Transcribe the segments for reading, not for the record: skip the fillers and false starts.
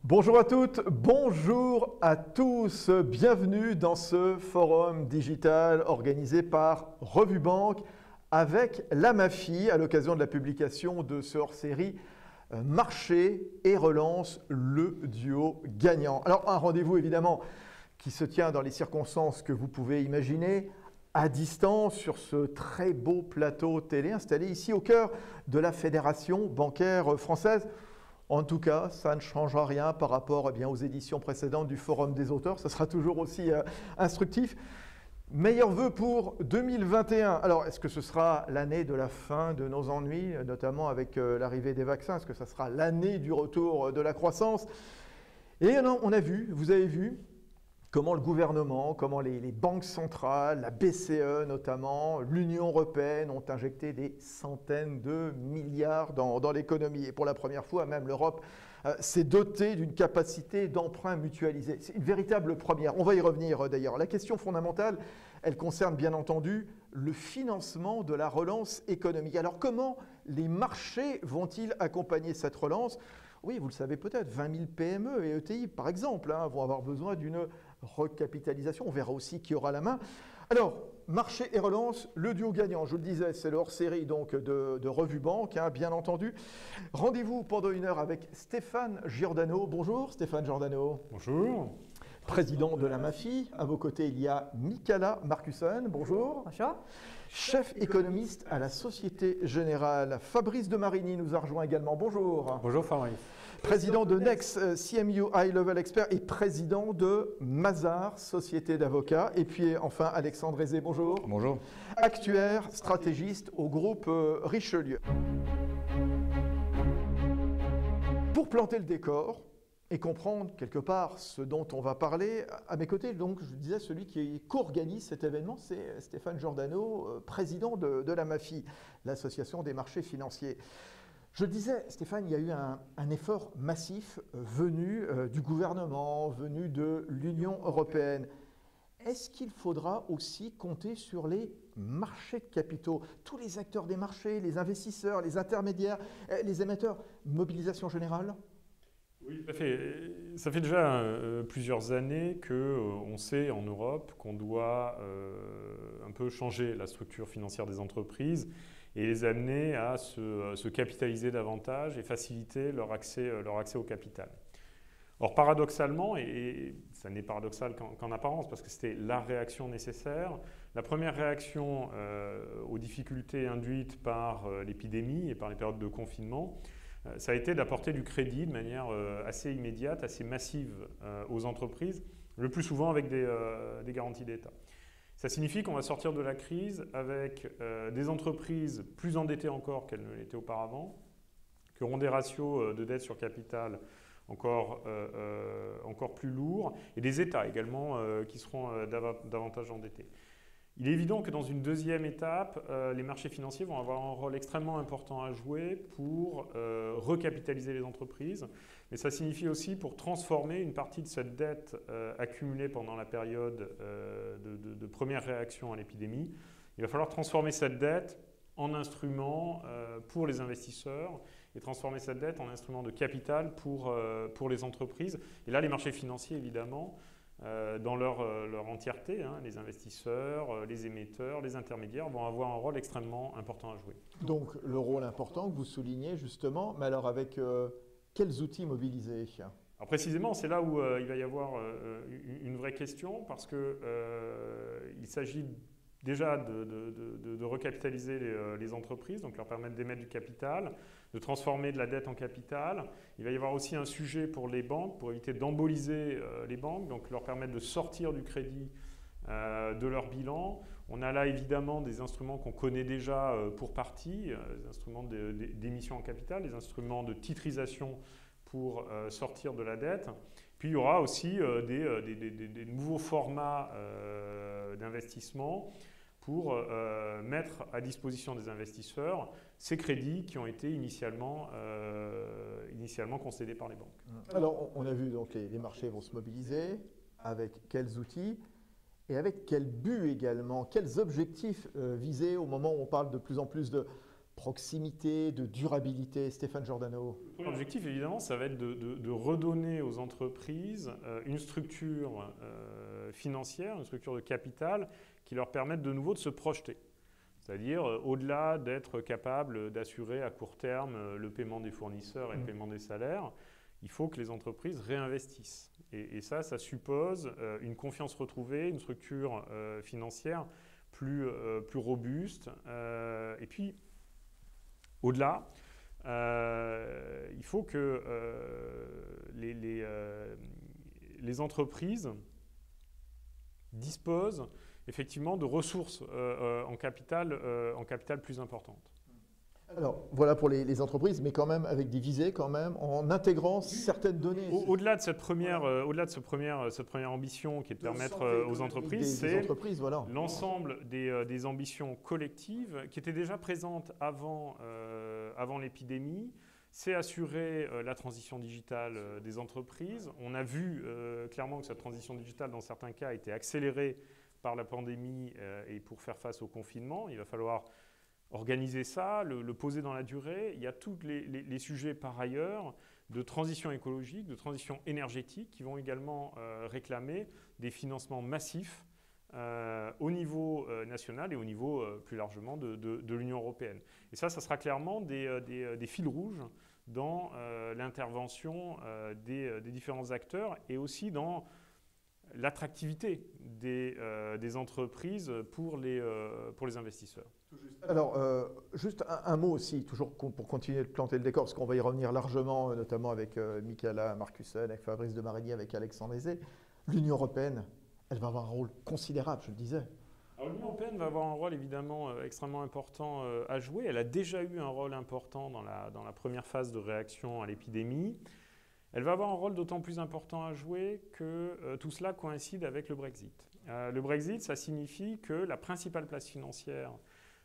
Bonjour à toutes, bonjour à tous, bienvenue dans ce forum digital organisé par Revue Banque avec la MAFI à l'occasion de la publication de ce hors-série Marché et relance, le duo gagnant. Alors un rendez-vous évidemment qui se tient dans les circonstances que vous pouvez imaginer, à distance sur ce très beau plateau télé installé ici au cœur de la Fédération bancaire française. En tout cas, ça ne changera rien par rapport aux éditions précédentes du Forum des auteurs. Ça sera toujours aussi instructif. Meilleurs vœux pour 2021. Alors, est-ce que ce sera l'année de la fin de nos ennuis, notamment avec l'arrivée des vaccins? Est-ce que ça sera l'année du retour de la croissance? Et non, on a vu, vous avez vu, comment le gouvernement, comment les banques centrales, la BCE notamment, l'Union européenne ont injecté des centaines de milliards dans l'économie. Et pour la première fois, même l'Europe s'est dotée d'une capacité d'emprunt mutualisé. C'est une véritable première. On va y revenir d'ailleurs. La question fondamentale, elle concerne bien entendu le financement de la relance économique. Alors comment les marchés vont-ils accompagner cette relance? Oui, vous le savez peut-être, 20 000 PME et ETI, par exemple, vont avoir besoin d'une recapitalisation. On verra aussi qui aura la main. Alors, marché et relance, le duo gagnant, je le disais, c'est le hors-série donc de Revue Banque, bien entendu. Rendez-vous pendant une heure avec Stéphane Giordano. Bonjour Stéphane Giordano. Bonjour. Président de la MAFI. À vos côtés, il y a Michala Marcussen. Bonjour. Bonjour. Chef économiste à la Société Générale. Fabrice de Marigny nous a rejoint également. Bonjour. Bonjour Fabrice. Président de Next CMU High Level Expert et président de Mazars, société d'avocats. Et puis enfin Alexandre Aizé, bonjour. Bonjour. Actuaire, stratégiste au groupe Richelieu. Pour planter le décor et comprendre quelque part ce dont on va parler, à mes côtés, donc, je disais, celui qui co-organise cet événement, c'est Stéphane Giordano, président de la MAFI, l'Association des marchés financiers. Je le disais, Stéphane, il y a eu un effort massif venu du gouvernement, venu de l'Union européenne. Est-ce qu'il faudra aussi compter sur les marchés de capitaux? Tous les acteurs des marchés, les investisseurs, les intermédiaires, les émetteurs, mobilisation générale? Oui, tout à fait. Ça fait déjà plusieurs années qu'on sait en Europe qu'on doit un peu changer la structure financière des entreprises et les amener à se capitaliser davantage et faciliter leur accès au capital. Or, paradoxalement, et ça n'est paradoxal qu'en apparence, parce que c'était la réaction nécessaire, la première réaction aux difficultés induites par l'épidémie et par les périodes de confinement, ça a été d'apporter du crédit de manière assez immédiate, assez massive aux entreprises, le plus souvent avec des garanties d'État. Ça signifie qu'on va sortir de la crise avec des entreprises plus endettées encore qu'elles ne l'étaient auparavant, qui auront des ratios de dette sur capital encore plus lourds, et des États également qui seront davantage endettés. Il est évident que dans une deuxième étape, les marchés financiers vont avoir un rôle extrêmement important à jouer pour recapitaliser les entreprises, mais ça signifie aussi pour transformer une partie de cette dette accumulée pendant la période de première réaction à l'épidémie. Il va falloir transformer cette dette en instrument pour les investisseurs et transformer cette dette en instrument de capital pour les entreprises. Et là, les marchés financiers, évidemment, dans leur entièreté, les investisseurs, les émetteurs, les intermédiaires vont avoir un rôle extrêmement important à jouer. Donc le rôle important que vous soulignez justement, mais alors avec quels outils mobiliser? Alors précisément, c'est là où il va y avoir une vraie question, parce qu'il s'agit déjà de recapitaliser les entreprises, donc leur permettre d'émettre du capital, de transformer de la dette en capital. Il va y avoir aussi un sujet pour les banques, pour éviter d'emboliser les banques, donc leur permettre de sortir du crédit de leur bilan. On a là évidemment des instruments qu'on connaît déjà pour partie, des instruments d'émission en capital, des instruments de titrisation pour sortir de la dette. Puis il y aura aussi des nouveaux formats d'investissement pour mettre à disposition des investisseurs ces crédits qui ont été initialement concédés par les banques. Alors, on a vu donc les marchés vont se mobiliser, avec quels outils et avec quel but également, quels objectifs viser au moment où on parle de plus en plus de proximité, de durabilité? Stéphane Giordano. L'objectif, évidemment, ça va être de redonner aux entreprises une structure financière, une structure de capital qui leur permette de nouveau de se projeter. C'est-à-dire, au-delà d'être capable d'assurer à court terme le paiement des fournisseurs et le paiement des salaires, il faut que les entreprises réinvestissent. Et ça suppose une confiance retrouvée, une structure financière plus robuste. Et puis, au-delà, il faut que les entreprises disposent effectivement de ressources en capital plus importantes. Alors, voilà pour les entreprises, mais quand même avec des visées, quand même, en intégrant certaines données. Au-delà de cette première ambition qui est de permettre aux entreprises, c'est voilà, l'ensemble des ambitions collectives qui étaient déjà présentes avant l'épidémie. C'est assurer la transition digitale des entreprises. On a vu clairement que cette transition digitale, dans certains cas, a été accélérée par la pandémie et pour faire face au confinement. Il va falloir organiser ça, le poser dans la durée. Il y a tous les sujets par ailleurs de transition écologique, de transition énergétique qui vont également réclamer des financements massifs au niveau national et au niveau plus largement de l'Union européenne. Et ça sera clairement des fils rouges dans l'intervention des différents acteurs et aussi dans l'attractivité des entreprises pour les investisseurs. Alors, juste un mot aussi, toujours pour continuer de planter le décor, parce qu'on va y revenir largement, notamment avec Michala Marcussen, avec Fabrice de Marigny, avec Alexandre Aizé. L'Union européenne, elle va avoir un rôle considérable, je le disais. L'Union européenne va avoir un rôle évidemment extrêmement important à jouer. Elle a déjà eu un rôle important dans la première phase de réaction à l'épidémie. Elle va avoir un rôle d'autant plus important à jouer que tout cela coïncide avec le Brexit. Le Brexit, ça signifie que la principale place financière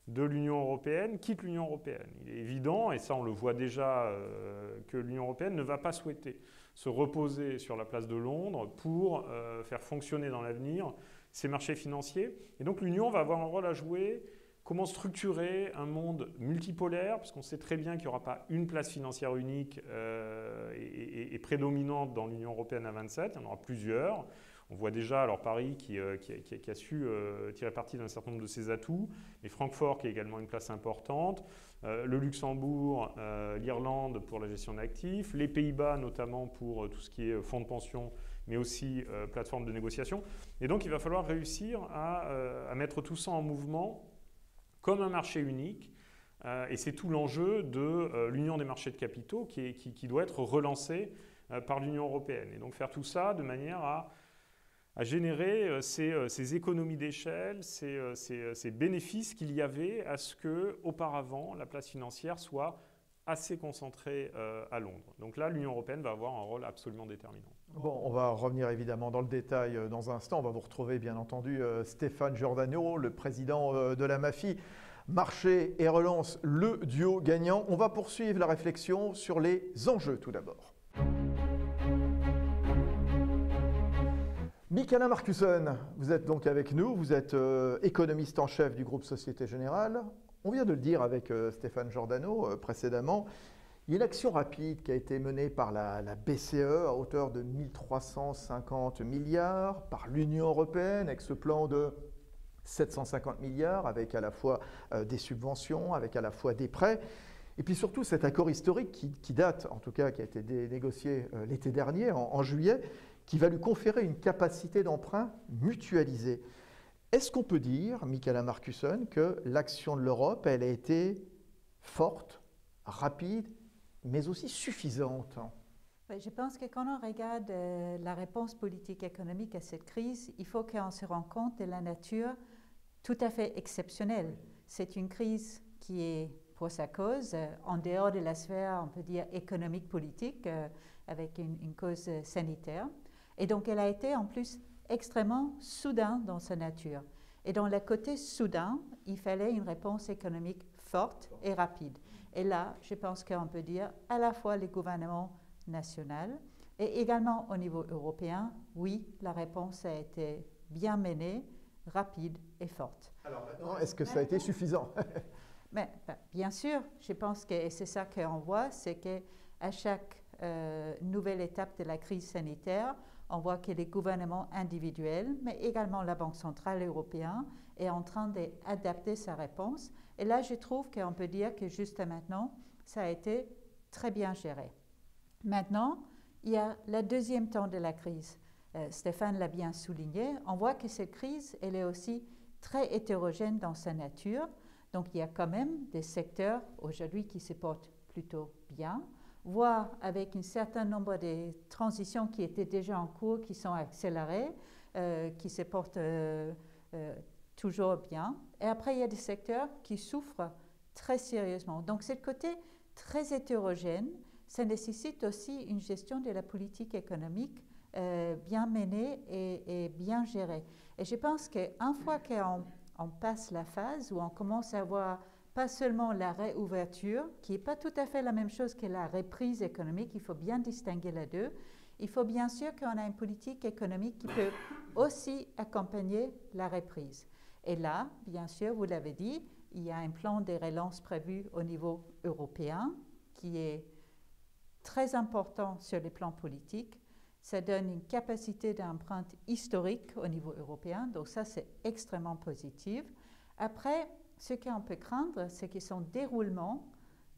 de l'Union européenne quitte l'Union européenne. Il est évident, et ça on le voit déjà, que l'Union européenne ne va pas souhaiter se reposer sur la place de Londres pour faire fonctionner dans l'avenir ces marchés financiers. Et donc l'Union va avoir un rôle à jouer. Comment structurer un monde multipolaire, parce qu'on sait très bien qu'il n'y aura pas une place financière unique et prédominante dans l'Union européenne à 27, il y en aura plusieurs. On voit déjà alors Paris qui a su tirer parti d'un certain nombre de ses atouts, mais Francfort qui a également une place importante, le Luxembourg, l'Irlande pour la gestion d'actifs, les Pays-Bas notamment pour tout ce qui est fonds de pension, mais aussi plateforme de négociation. Et donc il va falloir réussir à mettre tout ça en mouvement comme un marché unique. Et c'est tout l'enjeu de l'union des marchés de capitaux qui doit être relancée par l'Union européenne. Et donc faire tout ça de manière à générer ces économies d'échelle, ces bénéfices qu'il y avait à ce qu'auparavant la place financière soit assez concentrée à Londres. Donc là, l'Union européenne va avoir un rôle absolument déterminant. Bon, on va revenir évidemment dans le détail dans un instant. On va vous retrouver bien entendu Stéphane Giordano, le président de la MAFI. Marché et relance, le duo gagnant. On va poursuivre la réflexion sur les enjeux tout d'abord. Michala Marcussen, vous êtes donc avec nous, vous êtes économiste en chef du groupe Société Générale. On vient de le dire avec Stéphane Giordano précédemment. Il y a une action rapide qui a été menée par la BCE à hauteur de 1350 milliards, par l'Union européenne avec ce plan de 750 milliards, avec à la fois des subventions, avec à la fois des prêts. Et puis surtout cet accord historique qui date, en tout cas qui a été négocié l'été dernier, en juillet, qui va lui conférer une capacité d'emprunt mutualisée. Est-ce qu'on peut dire, Michala Marcussen, que l'action de l'Europe, elle a été forte, rapide, mais aussi suffisante? Je pense que quand on regarde la réponse politique économique à cette crise, il faut qu'on se rende compte de la nature tout à fait exceptionnelle. C'est une crise qui est, pour sa cause, en dehors de la sphère, on peut dire, économique-politique, avec une cause sanitaire. Et donc, elle a été en plus extrêmement soudain dans sa nature. Et dans le côté soudain, il fallait une réponse économique forte et rapide. Et là, je pense qu'on peut dire à la fois les gouvernements nationaux et également au niveau européen, oui, la réponse a été bien menée, rapide et forte. Alors maintenant, est-ce que ça a été suffisant? Mais bien sûr, je pense que c'est ça qu'on voit, c'est qu'à chaque nouvelle étape de la crise sanitaire, on voit que les gouvernements individuels, mais également la Banque centrale européenne, est en train d'adapter sa réponse. Et là, je trouve qu'on peut dire que juste maintenant, ça a été très bien géré. Maintenant, il y a le deuxième temps de la crise. Stéphane l'a bien souligné. On voit que cette crise, elle est aussi très hétérogène dans sa nature. Donc, il y a quand même des secteurs aujourd'hui qui se portent plutôt bien, voire avec un certain nombre de transitions qui étaient déjà en cours, qui sont accélérées, qui se portent toujours bien. Et après, il y a des secteurs qui souffrent très sérieusement. Donc, ce côté très hétérogène, ça nécessite aussi une gestion de la politique économique bien menée et bien gérée. Et je pense qu'une fois qu'on passe la phase où on commence à voir pas seulement la réouverture, qui n'est pas tout à fait la même chose que la reprise économique, il faut bien distinguer les deux. Il faut bien sûr qu'on a une politique économique qui peut aussi accompagner la reprise. Et là, bien sûr, vous l'avez dit, il y a un plan de relance prévu au niveau européen qui est très important sur les plans politiques. Ça donne une capacité d'empreinte historique au niveau européen, donc ça c'est extrêmement positif. Après, ce qu'on peut craindre, c'est que son déroulement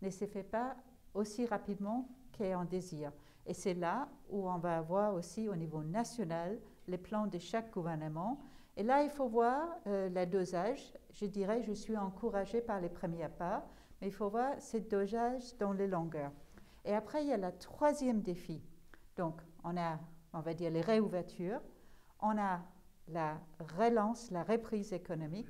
ne se fait pas aussi rapidement qu'on désire. Et c'est là où on va avoir aussi au niveau national les plans de chaque gouvernement. Et là, il faut voir le dosage. Je dirais, je suis encouragée par les premiers pas, mais il faut voir ce dosage dans les longueurs. Et après, il y a le troisième défi. Donc, on a, on va dire, les réouvertures, on a la relance, la reprise économique,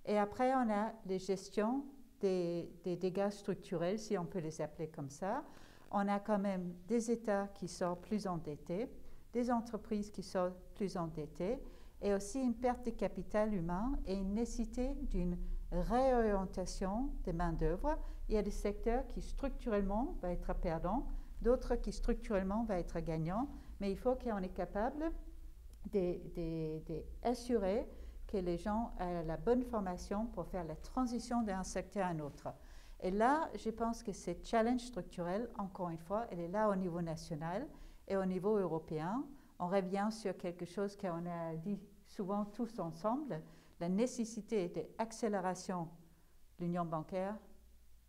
et après, on a les gestions des dégâts structurels, si on peut les appeler comme ça. On a quand même des États qui sont plus endettés, des entreprises qui sont plus endettées, et aussi une perte de capital humain et une nécessité d'une réorientation des main-d'œuvre. Il y a des secteurs qui structurellement vont être perdants, d'autres qui structurellement vont être gagnants, mais il faut qu'on est capable d'assurer que les gens aient la bonne formation pour faire la transition d'un secteur à un autre. Et là, je pense que ce challenge structurel, encore une fois, elle est là au niveau national et au niveau européen. On revient sur quelque chose qu'on a dit souvent tous ensemble, la nécessité d'accélération de l'union bancaire,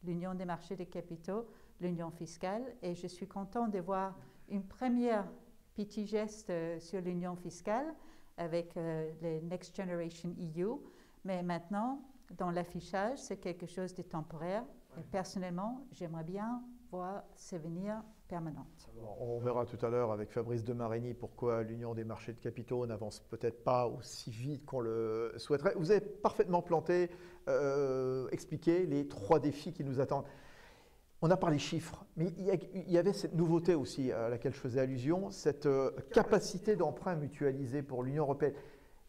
l'union des marchés des capitaux, l'union fiscale. Et je suis contente de voir une première petit geste sur l'union fiscale avec le Next Generation EU. Mais maintenant, dans l'affichage, c'est quelque chose de temporaire. Et personnellement, j'aimerais bien voir ça venir permanente. On verra tout à l'heure avec Fabrice de Marigny pourquoi l'union des marchés de capitaux n'avance peut-être pas aussi vite qu'on le souhaiterait. Vous avez parfaitement expliqué les trois défis qui nous attendent. On a parlé chiffres, mais il y avait cette nouveauté aussi à laquelle je faisais allusion, cette capacité d'emprunt mutualisé pour l'Union européenne.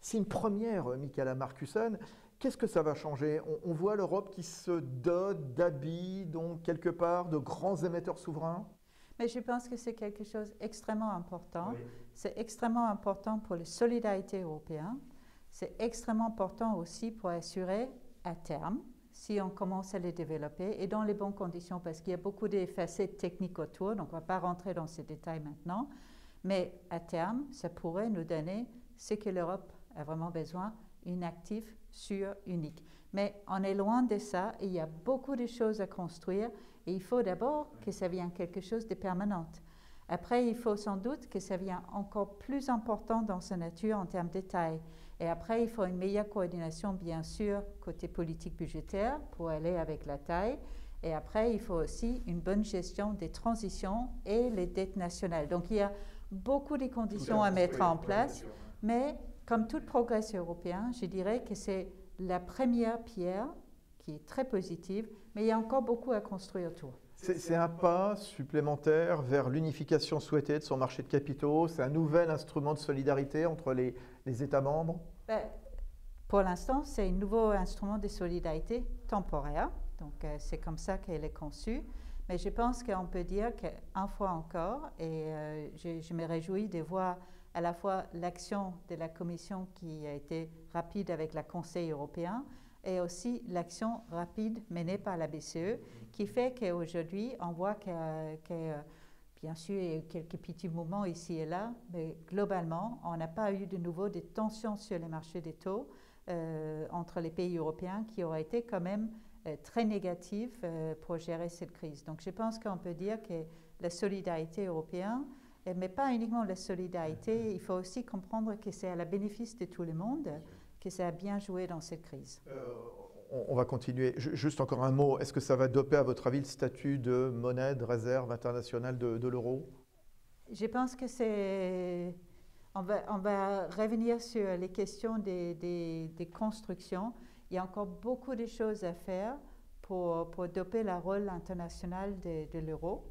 C'est une première, Michaela Markussen. Qu'est-ce que ça va changer? On voit l'Europe qui se dote d'habits, donc quelque part, de grands émetteurs souverains. Mais je pense que c'est quelque chose d'extrêmement important. Oui. C'est extrêmement important pour la solidarité européenne. C'est extrêmement important aussi pour assurer à terme, si on commence à les développer, et dans les bonnes conditions, parce qu'il y a beaucoup de facettes techniques autour, donc on ne va pas rentrer dans ces détails maintenant, mais à terme, ça pourrait nous donner ce que l'Europe a vraiment besoin, un actif sûr, unique. Mais on est loin de ça, et il y a beaucoup de choses à construire, et il faut d'abord que ça vienne quelque chose de permanent. Après, il faut sans doute que ça vienne encore plus important dans sa nature en termes de taille. Et après, il faut une meilleure coordination, bien sûr, côté politique budgétaire pour aller avec la taille. Et après, il faut aussi une bonne gestion des transitions et les dettes nationales. Donc, il y a beaucoup de conditions à mettre en place. Mais comme tout progrès européen, je dirais que c'est la première pierre qui est très positive, mais il y a encore beaucoup à construire autour. C'est un pas supplémentaire vers l'unification souhaitée de son marché de capitaux. C'est un nouvel instrument de solidarité entre les États membres. Pour l'instant, c'est un nouveau instrument de solidarité temporaire. Donc, c'est comme ça qu'elle est conçue. Mais je pense qu'on peut dire qu'une fois encore, et je me réjouis de voir à la fois l'action de la Commission qui a été rapide avec le Conseil européen, et aussi l'action rapide menée par la BCE qui fait qu'aujourd'hui, on voit bien sûr, il y a eu quelques petits mouvements ici et là, mais globalement, on n'a pas eu de nouveau des tensions sur les marchés des taux entre les pays européens qui auraient été quand même très négatives pour gérer cette crise. Donc je pense qu'on peut dire que la solidarité européenne, mais pas uniquement la solidarité, il faut aussi comprendre que c'est à la bénéfice de tout le monde que ça a bien joué dans cette crise. On va continuer. Juste encore un mot. Est-ce que ça va doper, à votre avis, le statut de monnaie de réserve internationale de l'euro? Je pense que c'est... On va revenir sur les questions des constructions. Il y a encore beaucoup de choses à faire pour doper le rôle international de l'euro.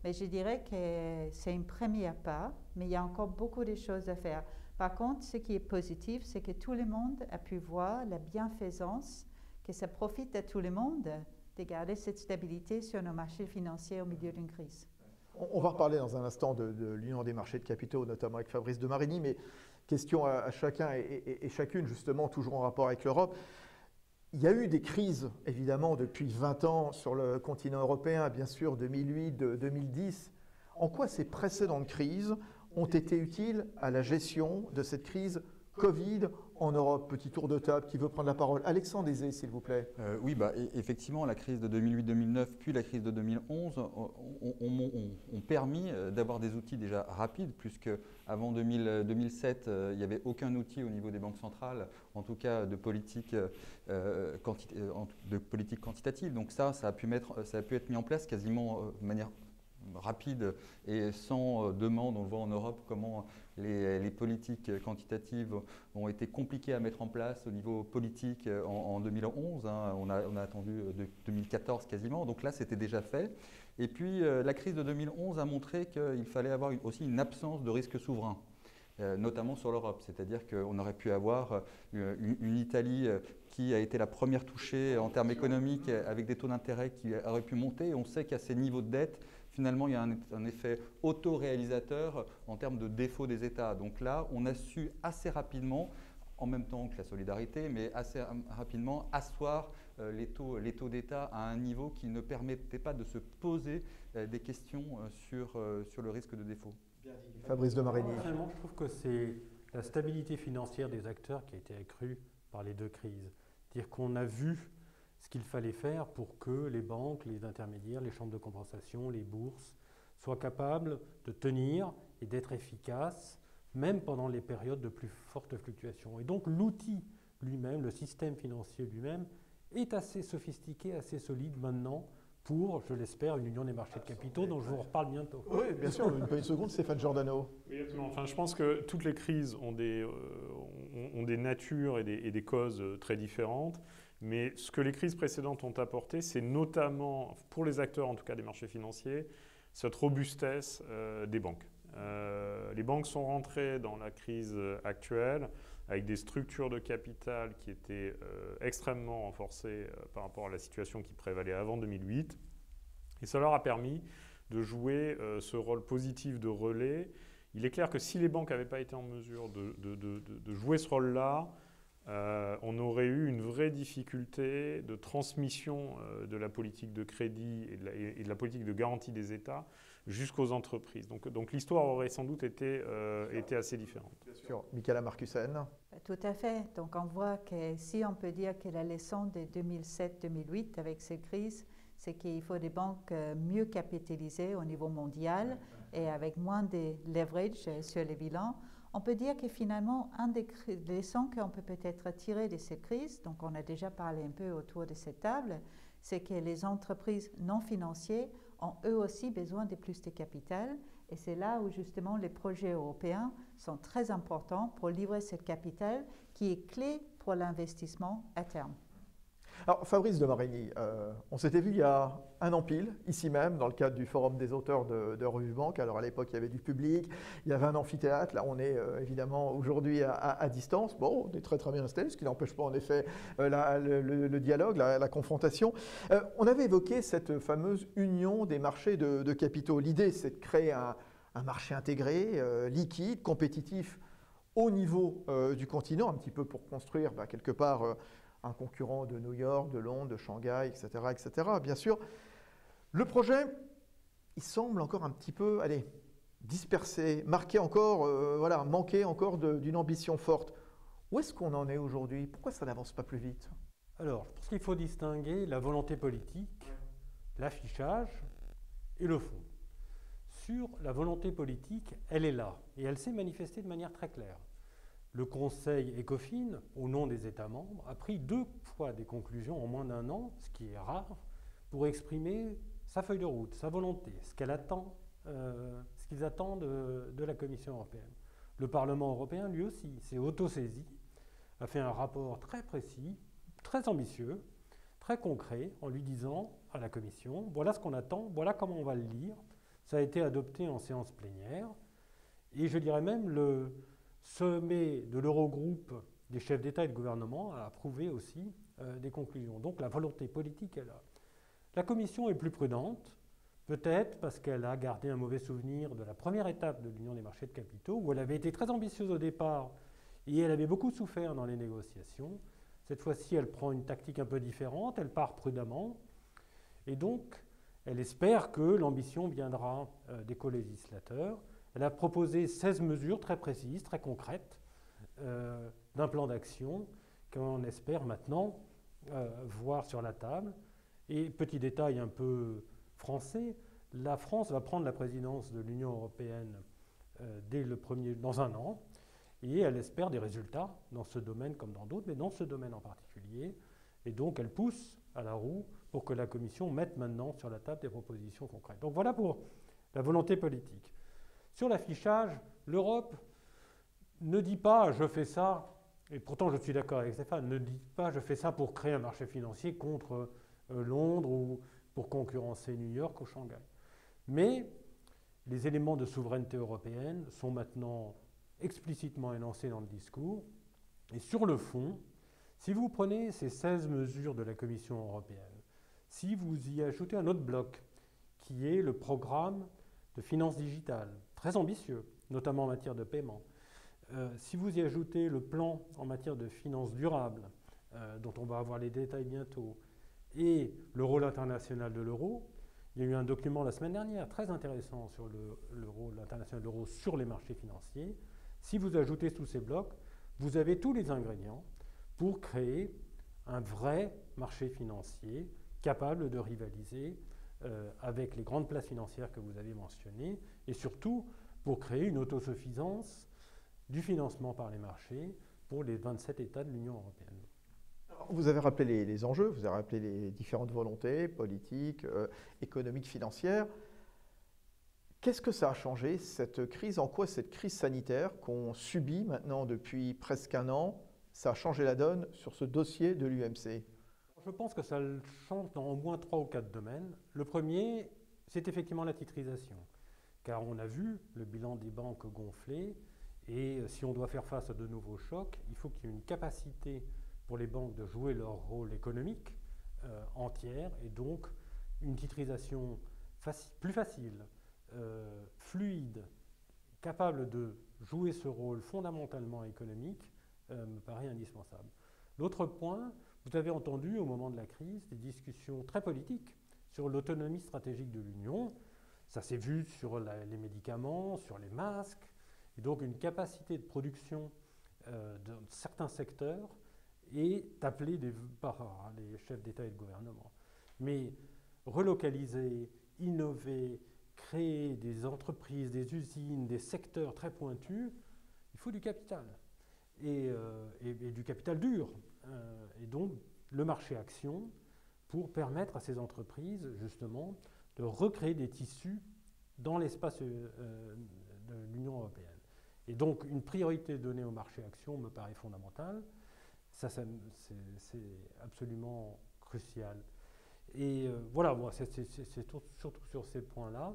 Mais je dirais que c'est une première pas, mais il y a encore beaucoup de choses à faire. Par contre, ce qui est positif, c'est que tout le monde a pu voir la bienfaisance, que ça profite à tout le monde de garder cette stabilité sur nos marchés financiers au milieu d'une crise. On va reparler dans un instant de l'Union des marchés de capitaux, notamment avec Fabrice de Marigny, mais question à chacun et chacune, justement, toujours en rapport avec l'Europe. Il y a eu des crises, évidemment, depuis 20 ans sur le continent européen, bien sûr, 2008, 2010. En quoi ces précédentes crises ont été utiles à la gestion de cette crise Covid en Europe? Petit tour de table, qui veut prendre la parole? Alexandre Aizé, s'il vous plaît. Oui, effectivement, la crise de 2008-2009 puis la crise de 2011 ont permis d'avoir des outils déjà rapides, puisque avant 2007, il n'y avait aucun outil au niveau des banques centrales, en tout cas de politique quantitative. Donc ça a pu être mis en place quasiment de manière rapide et sans demande. On le voit en Europe comment les politiques quantitatives ont été compliquées à mettre en place au niveau politique en 2011. Hein. On a attendu 2014 quasiment, donc là c'était déjà fait. Et puis la crise de 2011 a montré qu'il fallait avoir aussi une absence de risque souverain, notamment sur l'Europe. C'est-à-dire qu'on aurait pu avoir une Italie qui a été la première touchée en termes économiques avec des taux d'intérêt qui auraient pu monter. Et on sait qu'à ces niveaux de dette, finalement, il y a un effet auto-réalisateur en termes de défaut des États. Donc là, on a su assez rapidement, en même temps que la solidarité, mais assez rapidement asseoir les taux d'État à un niveau qui ne permettait pas de se poser des questions sur le risque de défaut. Fabrice de Marigny. Personnellement, je trouve que c'est la stabilité financière des acteurs qui a été accrue par les deux crises. C'est-à-dire qu'on a vu ce qu'il fallait faire pour que les banques, les intermédiaires, les chambres de compensation, les bourses soient capables de tenir et d'être efficaces, même pendant les périodes de plus fortes fluctuations. Et donc l'outil lui-même, le système financier lui-même, est assez sophistiqué, assez solide maintenant pour, je l'espère, une union des marchés de capitaux dont je vous reparle bientôt. Oui, bien sûr, une seconde, Stéphane Giordano. Oui, absolument. Enfin, je pense que toutes les crises ont des natures et des causes très différentes. Mais ce que les crises précédentes ont apporté, c'est notamment, pour les acteurs en tout cas des marchés financiers, cette robustesse des banques. Les banques sont rentrées dans la crise actuelle avec des structures de capital qui étaient extrêmement renforcées par rapport à la situation qui prévalait avant 2008. Et ça leur a permis de jouer ce rôle positif de relais. Il est clair que si les banques n'avaient pas été en mesure de jouer ce rôle-là, on aurait eu une vraie difficulté de transmission de la politique de crédit et de la politique de garantie des États jusqu'aux entreprises. Donc l'histoire aurait sans doute été assez différente. Bien sûr. Michaela Marcussen. Tout à fait. Donc on voit que si on peut dire que la leçon de 2007-2008 avec ces crises, c'est qu'il faut des banques mieux capitalisées au niveau mondial et avec moins de leverage sur les bilans. On peut dire que finalement, un des leçons qu'on peut peut-être tirer de cette crise, donc on a déjà parlé un peu autour de cette table, c'est que les entreprises non financières ont eux aussi besoin de plus de capital. Et c'est là où justement les projets européens sont très importants pour livrer ce capital qui est clé pour l'investissement à terme. Alors Fabrice de Marigny, on s'était vu il y a un an pile, ici même, dans le cadre du Forum des auteurs de Revue Banque. Alors à l'époque, il y avait du public, il y avait un amphithéâtre. Là, on est évidemment aujourd'hui à distance. Bon, on est très très bien installé, ce qui n'empêche pas en effet le dialogue, la confrontation. On avait évoqué cette fameuse union des marchés de capitaux. L'idée, c'est de créer un marché intégré, liquide, compétitif au niveau du continent, un petit peu pour construire quelque part un concurrent de New York, de Londres, de Shanghai, etc., etc. Bien sûr, le projet, il semble encore un petit peu, allez, dispersé, marqué encore, voilà, manqué encore d'une ambition forte. Où est-ce qu'on en est aujourd'hui? Pourquoi ça n'avance pas plus vite? Alors, je pense qu'il faut distinguer la volonté politique, l'affichage et le fond. Sur la volonté politique, elle est là et elle s'est manifestée de manière très claire. Le Conseil ECOFIN, au nom des États membres, a pris 2 fois des conclusions en moins d'1 an, ce qui est rare, pour exprimer sa feuille de route, sa volonté, ce qu'ils attendent de la Commission européenne. Le Parlement européen, lui aussi, s'est autosaisi, a fait un rapport très précis, très ambitieux, très concret, en lui disant à la Commission, voilà ce qu'on attend, voilà comment on va le lire. Ça a été adopté en séance plénière. Et je dirais même le sommet de l'Eurogroupe des chefs d'État et de gouvernement a approuvé aussi des conclusions. Donc la volonté politique est là. La Commission est plus prudente, peut-être parce qu'elle a gardé un mauvais souvenir de la première étape de l'Union des marchés de capitaux, où elle avait été très ambitieuse au départ et elle avait beaucoup souffert dans les négociations. Cette fois-ci, elle prend une tactique un peu différente, elle part prudemment, et donc elle espère que l'ambition viendra des co-législateurs. Elle a proposé 16 mesures très précises, très concrètes, d'un plan d'action qu'on espère maintenant voir sur la table. Et petit détail un peu français, la France va prendre la présidence de l'Union européenne dans 1 an, et elle espère des résultats dans ce domaine comme dans d'autres, mais dans ce domaine en particulier. Et donc elle pousse à la roue pour que la Commission mette maintenant sur la table des propositions concrètes. Donc voilà pour la volonté politique. Sur l'affichage, l'Europe ne dit pas « je fais ça », et pourtant je suis d'accord avec Stéphane, ne dit pas « je fais ça pour créer un marché financier contre Londres ou pour concurrencer New York ou Shanghai ». Mais les éléments de souveraineté européenne sont maintenant explicitement énoncés dans le discours. Et sur le fond, si vous prenez ces 16 mesures de la Commission européenne, si vous y ajoutez un autre bloc, qui est le programme de finances digitales, très ambitieux, notamment en matière de paiement, si vous y ajoutez le plan en matière de finances durables, dont on va avoir les détails bientôt, et le rôle international de l'euro, il y a eu un document la semaine dernière très intéressant sur le rôle international de l'euro sur les marchés financiers. Si vous ajoutez tous ces blocs, vous avez tous les ingrédients pour créer un vrai marché financier capable de rivaliser avec les grandes places financières que vous avez mentionnées et surtout pour créer une autosuffisance du financement par les marchés pour les 27 États de l'Union européenne. Vous avez rappelé les enjeux, vous avez rappelé les différentes volontés politiques, économiques, financières. Qu'est-ce que ça a changé, cette crise? En quoi cette crise sanitaire qu'on subit maintenant depuis presque 1 an, ça a changé la donne sur ce dossier de l'UMC? Je pense que ça le change dans au moins 3 ou 4 domaines. Le premier, c'est effectivement la titrisation, car on a vu le bilan des banques gonfler, et si on doit faire face à de nouveaux chocs, il faut qu'il y ait une capacité pour les banques de jouer leur rôle économique entière, et donc une titrisation plus facile, fluide, capable de jouer ce rôle fondamentalement économique, me paraît indispensable. L'autre point, vous avez entendu au moment de la crise des discussions très politiques sur l'autonomie stratégique de l'Union. Ça s'est vu sur les médicaments, sur les masques, et donc une capacité de production de certains secteurs est appelée par les chefs d'État et de gouvernement. Mais relocaliser, innover, créer des entreprises, des usines, des secteurs très pointus, il faut du capital, et du capital dur. Et donc le marché action pour permettre à ces entreprises justement de recréer des tissus dans l'espace de l'Union européenne. Et donc une priorité donnée au marché action me paraît fondamentale. Ça c'est absolument crucial. Et voilà, moi, c'est surtout sur ces points-là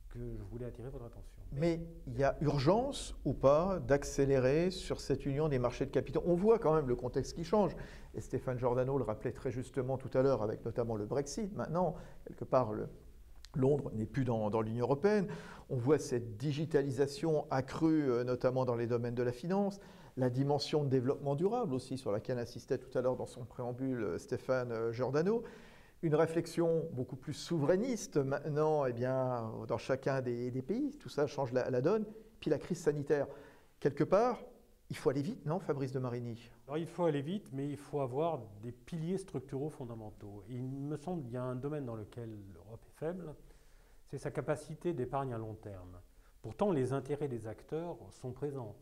que je voulais attirer votre attention. Mais il y a urgence ou pas d'accélérer sur cette union des marchés de capitaux? On voit quand même le contexte qui change. Et Stéphane Giordano le rappelait très justement tout à l'heure avec notamment le Brexit. Maintenant, quelque part, Londres n'est plus dans l'Union européenne. On voit cette digitalisation accrue, notamment dans les domaines de la finance. la dimension de développement durable aussi, sur laquelle insistait tout à l'heure dans son préambule Stéphane Giordano. Une réflexion beaucoup plus souverainiste maintenant, eh bien, dans chacun des pays. Tout ça change la donne. Puis la crise sanitaire. Quelque part, il faut aller vite, non, Fabrice de Marigny? Alors, il faut aller vite, mais il faut avoir des piliers structuraux fondamentaux. Et il me semble qu'il y a un domaine dans lequel l'Europe est faible, c'est sa capacité d'épargne à long terme. Pourtant, les intérêts des acteurs sont présents.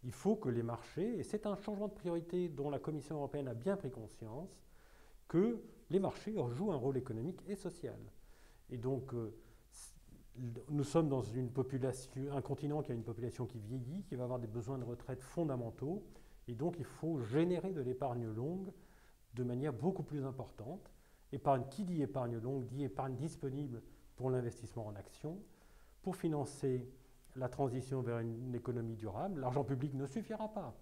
Il faut que les marchés, et c'est un changement de priorité dont la Commission européenne a bien pris conscience, que les marchés jouent un rôle économique et social. Et donc, nous sommes dans un continent qui a une population qui vieillit, qui va avoir des besoins de retraite fondamentaux, et donc il faut générer de l'épargne longue de manière beaucoup plus importante. Qui dit épargne longue, dit épargne disponible pour l'investissement en actions, pour financer la transition vers une économie durable. L'argent public ne suffira pas.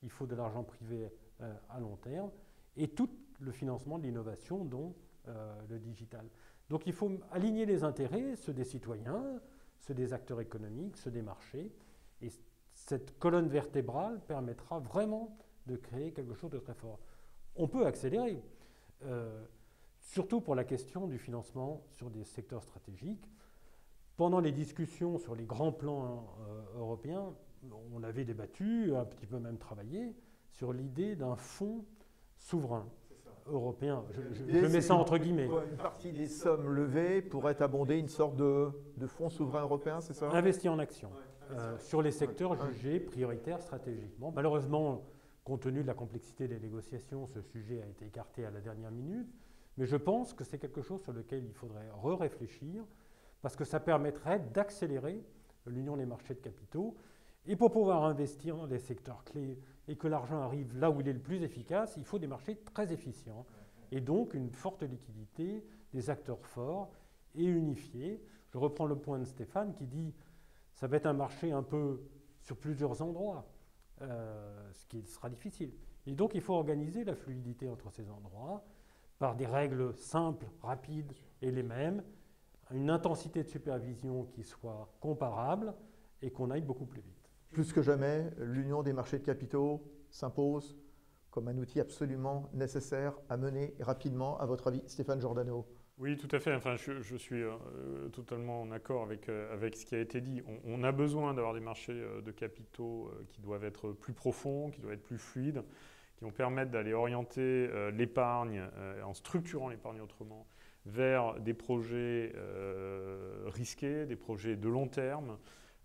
Il faut de l'argent privé à long terme et tout le financement de l'innovation, dont le digital. Donc il faut aligner les intérêts, ceux des citoyens, ceux des acteurs économiques, ceux des marchés. Et cette colonne vertébrale permettra vraiment de créer quelque chose de très fort. On peut accélérer, surtout pour la question du financement sur des secteurs stratégiques. Pendant les discussions sur les grands plans européens, on avait débattu, un petit peu même travaillé, sur l'idée d'un fonds souverain européen. Je mets ça entre guillemets. Une partie des sommes levées pourrait abonder une sorte de fonds souverain européen, c'est ça? Investi en actions sur les secteurs jugés prioritaires stratégiquement. Malheureusement, compte tenu de la complexité des négociations, ce sujet a été écarté à la dernière minute. Mais je pense que c'est quelque chose sur lequel il faudrait réfléchir parce que ça permettrait d'accélérer l'union des marchés de capitaux. Et pour pouvoir investir dans des secteurs clés et que l'argent arrive là où il est le plus efficace, il faut des marchés très efficients. Et donc une forte liquidité, des acteurs forts et unifiés. Je reprends le point de Stéphane qui dit que ça va être un marché un peu sur plusieurs endroits, ce qui sera difficile. Et donc il faut organiser la fluidité entre ces endroits par des règles simples, rapides et les mêmes, une intensité de supervision qui soit comparable et qu'on aille beaucoup plus vite. Plus que jamais, l'union des marchés de capitaux s'impose comme un outil absolument nécessaire à mener rapidement, à votre avis, Stéphane Giordano? Oui, tout à fait. Enfin, je suis totalement en accord avec ce qui a été dit. On a besoin d'avoir des marchés de capitaux qui doivent être plus profonds, qui doivent être plus fluides, qui vont permettre d'aller orienter l'épargne, en structurant l'épargne autrement, vers des projets risqués, des projets de long terme.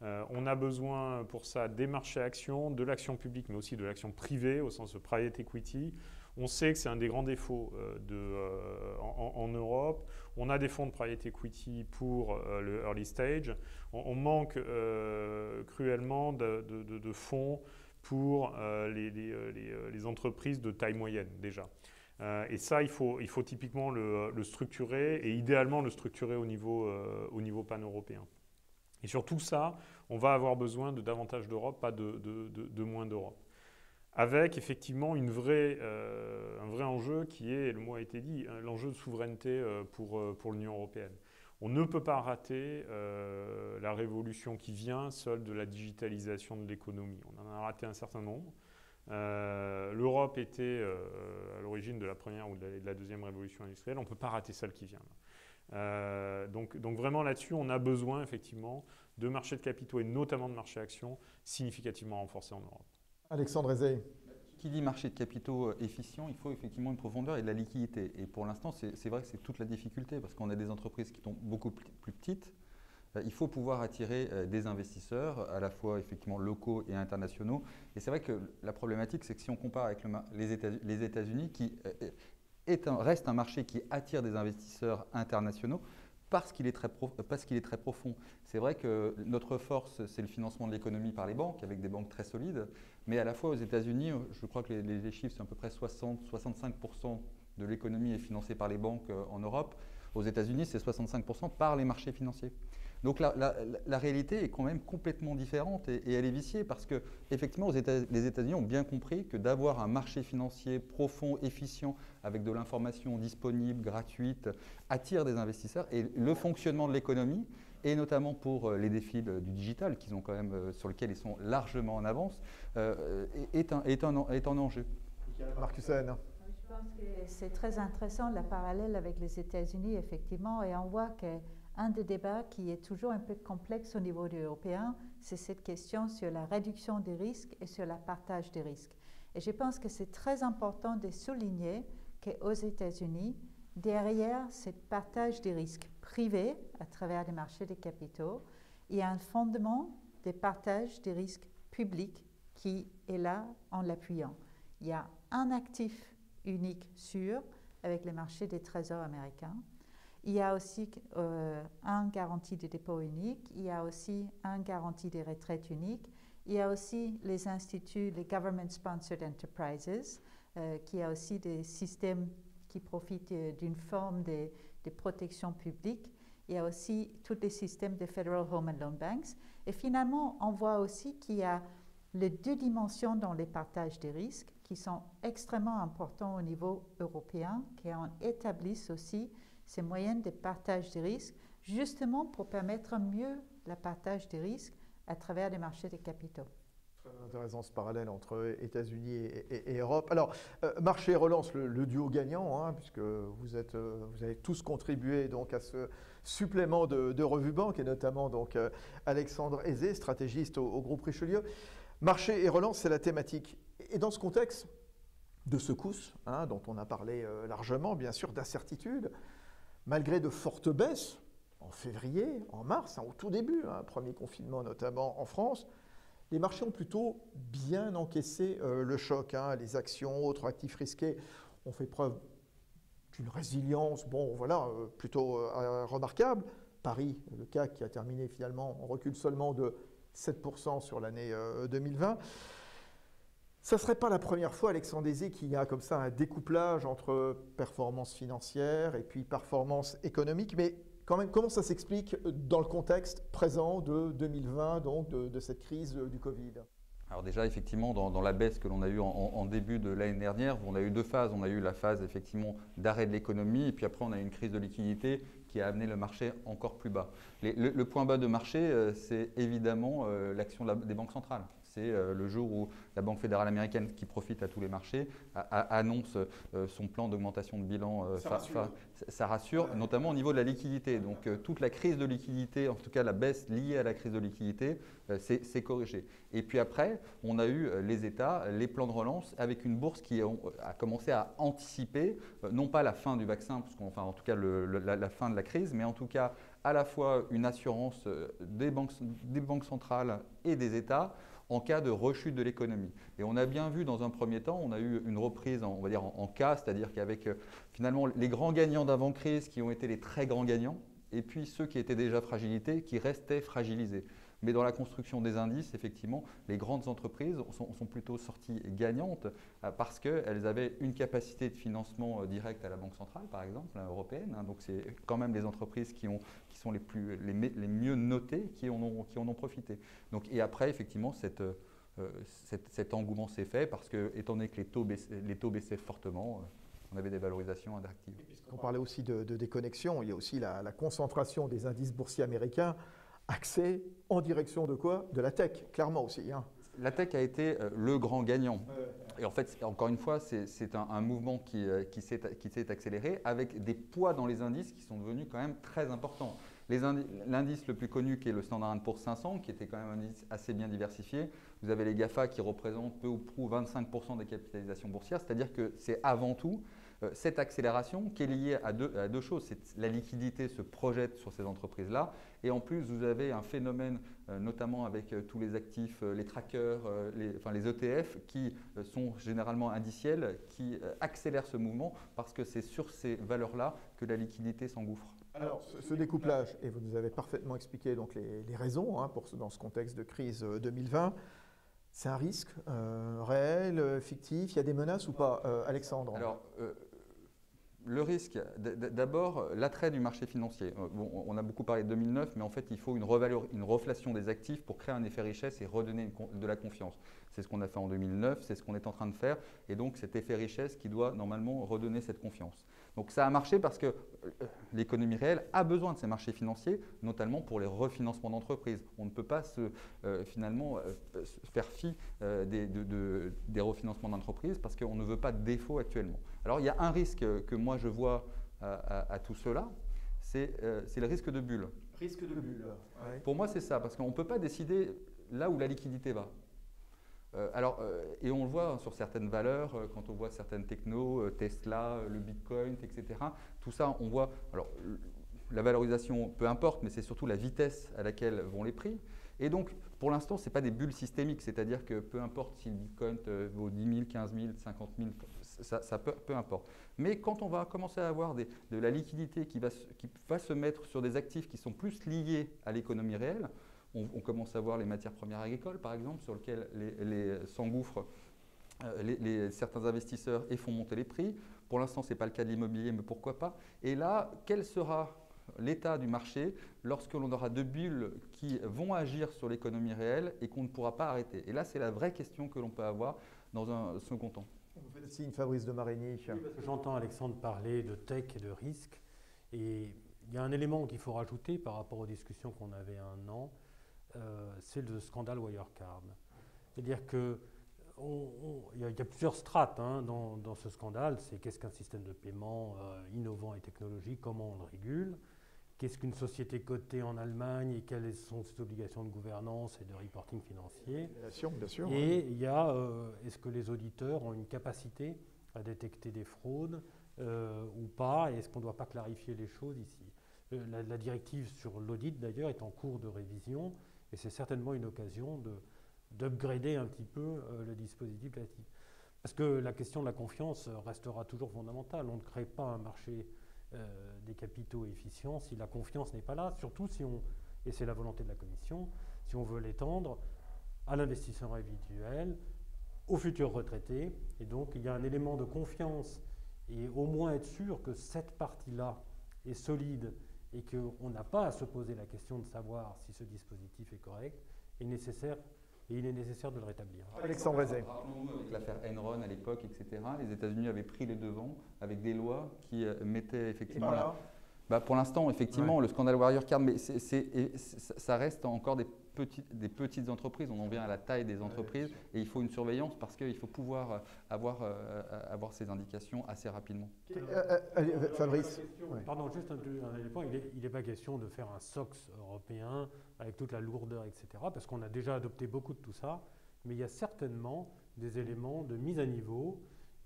On a besoin pour ça des marchés actions, de l'action publique, mais aussi de l'action privée au sens de private equity. On sait que c'est un des grands défauts en Europe. On a des fonds de private equity pour le early stage. On manque cruellement de fonds pour les entreprises de taille moyenne déjà. Et ça, il faut typiquement le structurer et idéalement le structurer au niveau pan-européen. Et sur tout ça, on va avoir besoin de davantage d'Europe, pas de moins d'Europe. Avec effectivement un vrai enjeu qui est, le mot a été dit, l'enjeu de souveraineté pour l'Union européenne. On ne peut pas rater la révolution qui vient seule de la digitalisation de l'économie. On en a raté un certain nombre. L'Europe était à l'origine de la première ou de la deuxième révolution industrielle. On ne peut pas rater celle qui vient. Donc vraiment là-dessus, on a besoin effectivement de marchés de capitaux et notamment de marchés actions significativement renforcés en Europe. Alexandre Aizé. Qui dit marché de capitaux efficient, il faut effectivement une profondeur et de la liquidité. Et pour l'instant, c'est vrai que c'est toute la difficulté parce qu'on a des entreprises qui sont beaucoup plus petites. Il faut pouvoir attirer des investisseurs, à la fois effectivement locaux et internationaux. Et c'est vrai que la problématique, c'est que si on compare avec les États-Unis, qui reste un marché qui attire des investisseurs internationaux parce qu'il est très profond. C'est vrai que notre force, c'est le financement de l'économie par les banques, avec des banques très solides. Mais à la fois aux États-Unis, je crois que les chiffres, c'est à peu près 60-65% de l'économie est financée par les banques en Europe. Aux États-Unis, c'est 65% par les marchés financiers. Donc la réalité est quand même complètement différente et elle est viciée parce que effectivement les États-Unis ont bien compris que d'avoir un marché financier profond, efficient, avec de l'information disponible, gratuite, attire des investisseurs et le fonctionnement de l'économie et notamment pour les défis du digital, qu'ils ont quand même, sur lesquels ils sont largement en avance, est un enjeu. Marcus Haine. Je pense que c'est très intéressant le parallèle avec les États-Unis, effectivement, et on voit qu'un des débats qui est toujours un peu complexe au niveau européen, c'est cette question sur la réduction des risques et sur le partage des risques. Et je pense que c'est très important de souligner qu'aux États-Unis, derrière ce partage des risques privés à travers les marchés des capitaux, il y a un fondement de partage des risques publics qui est là en l'appuyant. Il y a un actif unique sûr avec les marchés des trésors américains. Il y a aussi un garantie de dépôt unique. Il y a aussi un garantie des retraites unique. Il y a aussi les instituts, les Government Sponsored Enterprises, qui a aussi des systèmes qui profitent d'une forme de protection publique. Il y a aussi tous les systèmes de Federal Home and Loan Banks. Et finalement, on voit aussi qu'il y a les deux dimensions dans les partages des risques qui sont extrêmement importants au niveau européen, qui établissent aussi ces moyens de partage des risques, justement pour permettre mieux le partage des risques à travers les marchés des capitaux. Très intéressant ce parallèle entre États-Unis et Europe. Alors, marché et relance, le duo gagnant, hein, puisque vous avez tous contribué donc à ce supplément de Revue Banque, et notamment donc Alexandre Aizé, stratégiste au groupe Richelieu. Marché et relance, c'est la thématique. Et dans ce contexte de secousse, hein, dont on a parlé largement, bien sûr, d'incertitude, malgré de fortes baisses, en février, en mars, hein, au tout début, hein, premier confinement notamment en France, les marchés ont plutôt bien encaissé le choc. Hein. Les actions, autres actifs risqués ont fait preuve d'une résilience, bon voilà, plutôt remarquable. Paris, le CAC qui a terminé finalement en recul seulement de 7% sur l'année 2020. Ça ne serait pas la première fois, Alexandre Aizé, qu'il y a comme ça un découplage entre performance financière et puis performance économique. Mais quand même, comment ça s'explique dans le contexte présent de 2020, donc de cette crise du Covid ? Alors déjà, effectivement, dans la baisse que l'on a eue en début de l'année dernière, on a eu deux phases. On a eu la phase effectivement d'arrêt de l'économie et puis après on a eu une crise de liquidité qui a amené le marché encore plus bas. Le point bas de marché, c'est évidemment l'action des banques centrales. C'est le jour où la Banque fédérale américaine, qui profite à tous les marchés, annonce son plan d'augmentation de bilan. Ça rassure, notamment au niveau de la liquidité. Donc toute la crise de liquidité, en tout cas la baisse liée à la crise de liquidité, c'est corrigé. Et puis après, on a eu les États, les plans de relance, avec une bourse qui a commencé à anticiper, non pas la fin du vaccin, enfin en tout cas la fin de la crise, mais en tout cas à la fois une assurance des banques centrales et des États en cas de rechute de l'économie. Et on a bien vu dans un premier temps, on a eu une reprise on va dire en cas, c'est-à-dire qu'avec finalement les grands gagnants d'avant-crise qui ont été les très grands gagnants, et puis ceux qui étaient déjà fragilisés, qui restaient fragilisés. Mais dans la construction des indices, effectivement, les grandes entreprises sont plutôt sorties gagnantes parce qu'elles avaient une capacité de financement direct à la Banque centrale, par exemple, européenne. Donc c'est quand même les entreprises qui sont les mieux notées qui en ont profité. Donc, et après, effectivement, cet engouement s'est fait parce que, étant donné que les taux baissaient fortement, on avait des valorisations attractives. On parlait aussi de déconnexion, il y a aussi la concentration des indices boursiers américains axé en direction de quoi? De la tech, clairement aussi. Hein. La tech a été le grand gagnant. Et en fait, encore une fois, c'est un mouvement qui s'est accéléré avec des poids dans les indices qui sont devenus quand même très importants. L'indice le plus connu qui est le Standard & Poor's 500, qui était quand même un indice assez bien diversifié. Vous avez les GAFA qui représentent peu ou prou 25% des capitalisations boursières, c'est-à-dire que c'est avant tout cette accélération qui est liée à deux choses. La liquidité se projette sur ces entreprises-là et en plus vous avez un phénomène notamment avec tous les actifs, les trackers, les ETF qui sont généralement indiciels, qui accélèrent ce mouvement parce que c'est sur ces valeurs-là que la liquidité s'engouffre. Alors, ce découplage, et vous nous avez parfaitement expliqué donc les raisons hein, dans ce contexte de crise 2020, c'est un risque réel, fictif, il y a des menaces ou pas, Alexandre? Alors, le risque, d'abord, l'attrait du marché financier. Bon, on a beaucoup parlé de 2009, mais en fait, il faut une reflation des actifs pour créer un effet richesse et redonner de la confiance. C'est ce qu'on a fait en 2009, c'est ce qu'on est en train de faire, et donc cet effet richesse qui doit normalement redonner cette confiance. Donc ça a marché parce que l'économie réelle a besoin de ces marchés financiers, notamment pour les refinancements d'entreprises. On ne peut pas finalement faire fi des refinancements d'entreprises parce qu'on ne veut pas de défaut actuellement. Alors il y a un risque que moi je vois à tout cela, c'est le risque de bulle. Risque de bulle. Ouais. Pour moi c'est ça, parce qu'on ne peut pas décider là où la liquidité va. Et on le voit sur certaines valeurs, quand on voit certaines technos, Tesla, le Bitcoin, etc. Tout ça, on voit, alors la valorisation, peu importe, mais c'est surtout la vitesse à laquelle vont les prix. Et donc, pour l'instant, ce n'est pas des bulles systémiques, c'est-à-dire que peu importe si le Bitcoin vaut 10 000, 15 000, 50 000, peu importe. Mais quand on va commencer à avoir de la liquidité qui va se mettre sur des actifs qui sont plus liés à l'économie réelle, on commence à voir les matières premières agricoles, par exemple, sur lesquelles s'engouffrent certains investisseurs et font monter les prix. Pour l'instant, ce n'est pas le cas de l'immobilier, mais pourquoi pas. Et là, quel sera l'état du marché lorsque l'on aura deux bulles qui vont agir sur l'économie réelle et qu'on ne pourra pas arrêter? Et là, c'est la vraie question que l'on peut avoir dans un second temps. Vous faites signe, Fabrice de Marigny. Oui, parce que j'entends Alexandre parler de tech et de risque. Et il y a un élément qu'il faut rajouter par rapport aux discussions qu'on avait il y a un an. C'est le scandale Wirecard. C'est-à-dire qu'il y a plusieurs strates dans ce scandale. C'est qu'est-ce qu'un système de paiement innovant et technologique, comment on le régule, qu'est-ce qu'une société cotée en Allemagne et quelles sont ses obligations de gouvernance et de reporting financier. Bien sûr. Et il y a est-ce que les auditeurs ont une capacité à détecter des fraudes ou pas, et est-ce qu'on ne doit pas clarifier les choses ici? La directive sur l'audit d'ailleurs est en cours de révision. Et c'est certainement une occasion d'upgrader un petit peu le dispositif classique. Parce que la question de la confiance restera toujours fondamentale. On ne crée pas un marché des capitaux efficient si la confiance n'est pas là, surtout si et c'est la volonté de la Commission, si on veut l'étendre à l'investisseur individuel, aux futurs retraités. Et donc il y a un élément de confiance et au moins être sûr que cette partie-là est solide et qu'on n'a pas à se poser la question de savoir si ce dispositif est correct, il est nécessaire de le rétablir. Alexandre Rezé. Rappelons-nous avec l'affaire Enron à l'époque, etc. Les États-unis avaient pris les devants avec des lois qui mettaient effectivement pour l'instant, effectivement, le scandale Wirecard, mais ça reste encore des petites entreprises. On en vient à la taille des entreprises et il faut une surveillance parce qu'il faut pouvoir avoir ces indications assez rapidement. Fabrice. Pardon, juste un élément. Il n'est pas question de faire un SOX européen avec toute la lourdeur, etc. Parce qu'on a déjà adopté beaucoup de tout ça. Mais il y a certainement des éléments de mise à niveau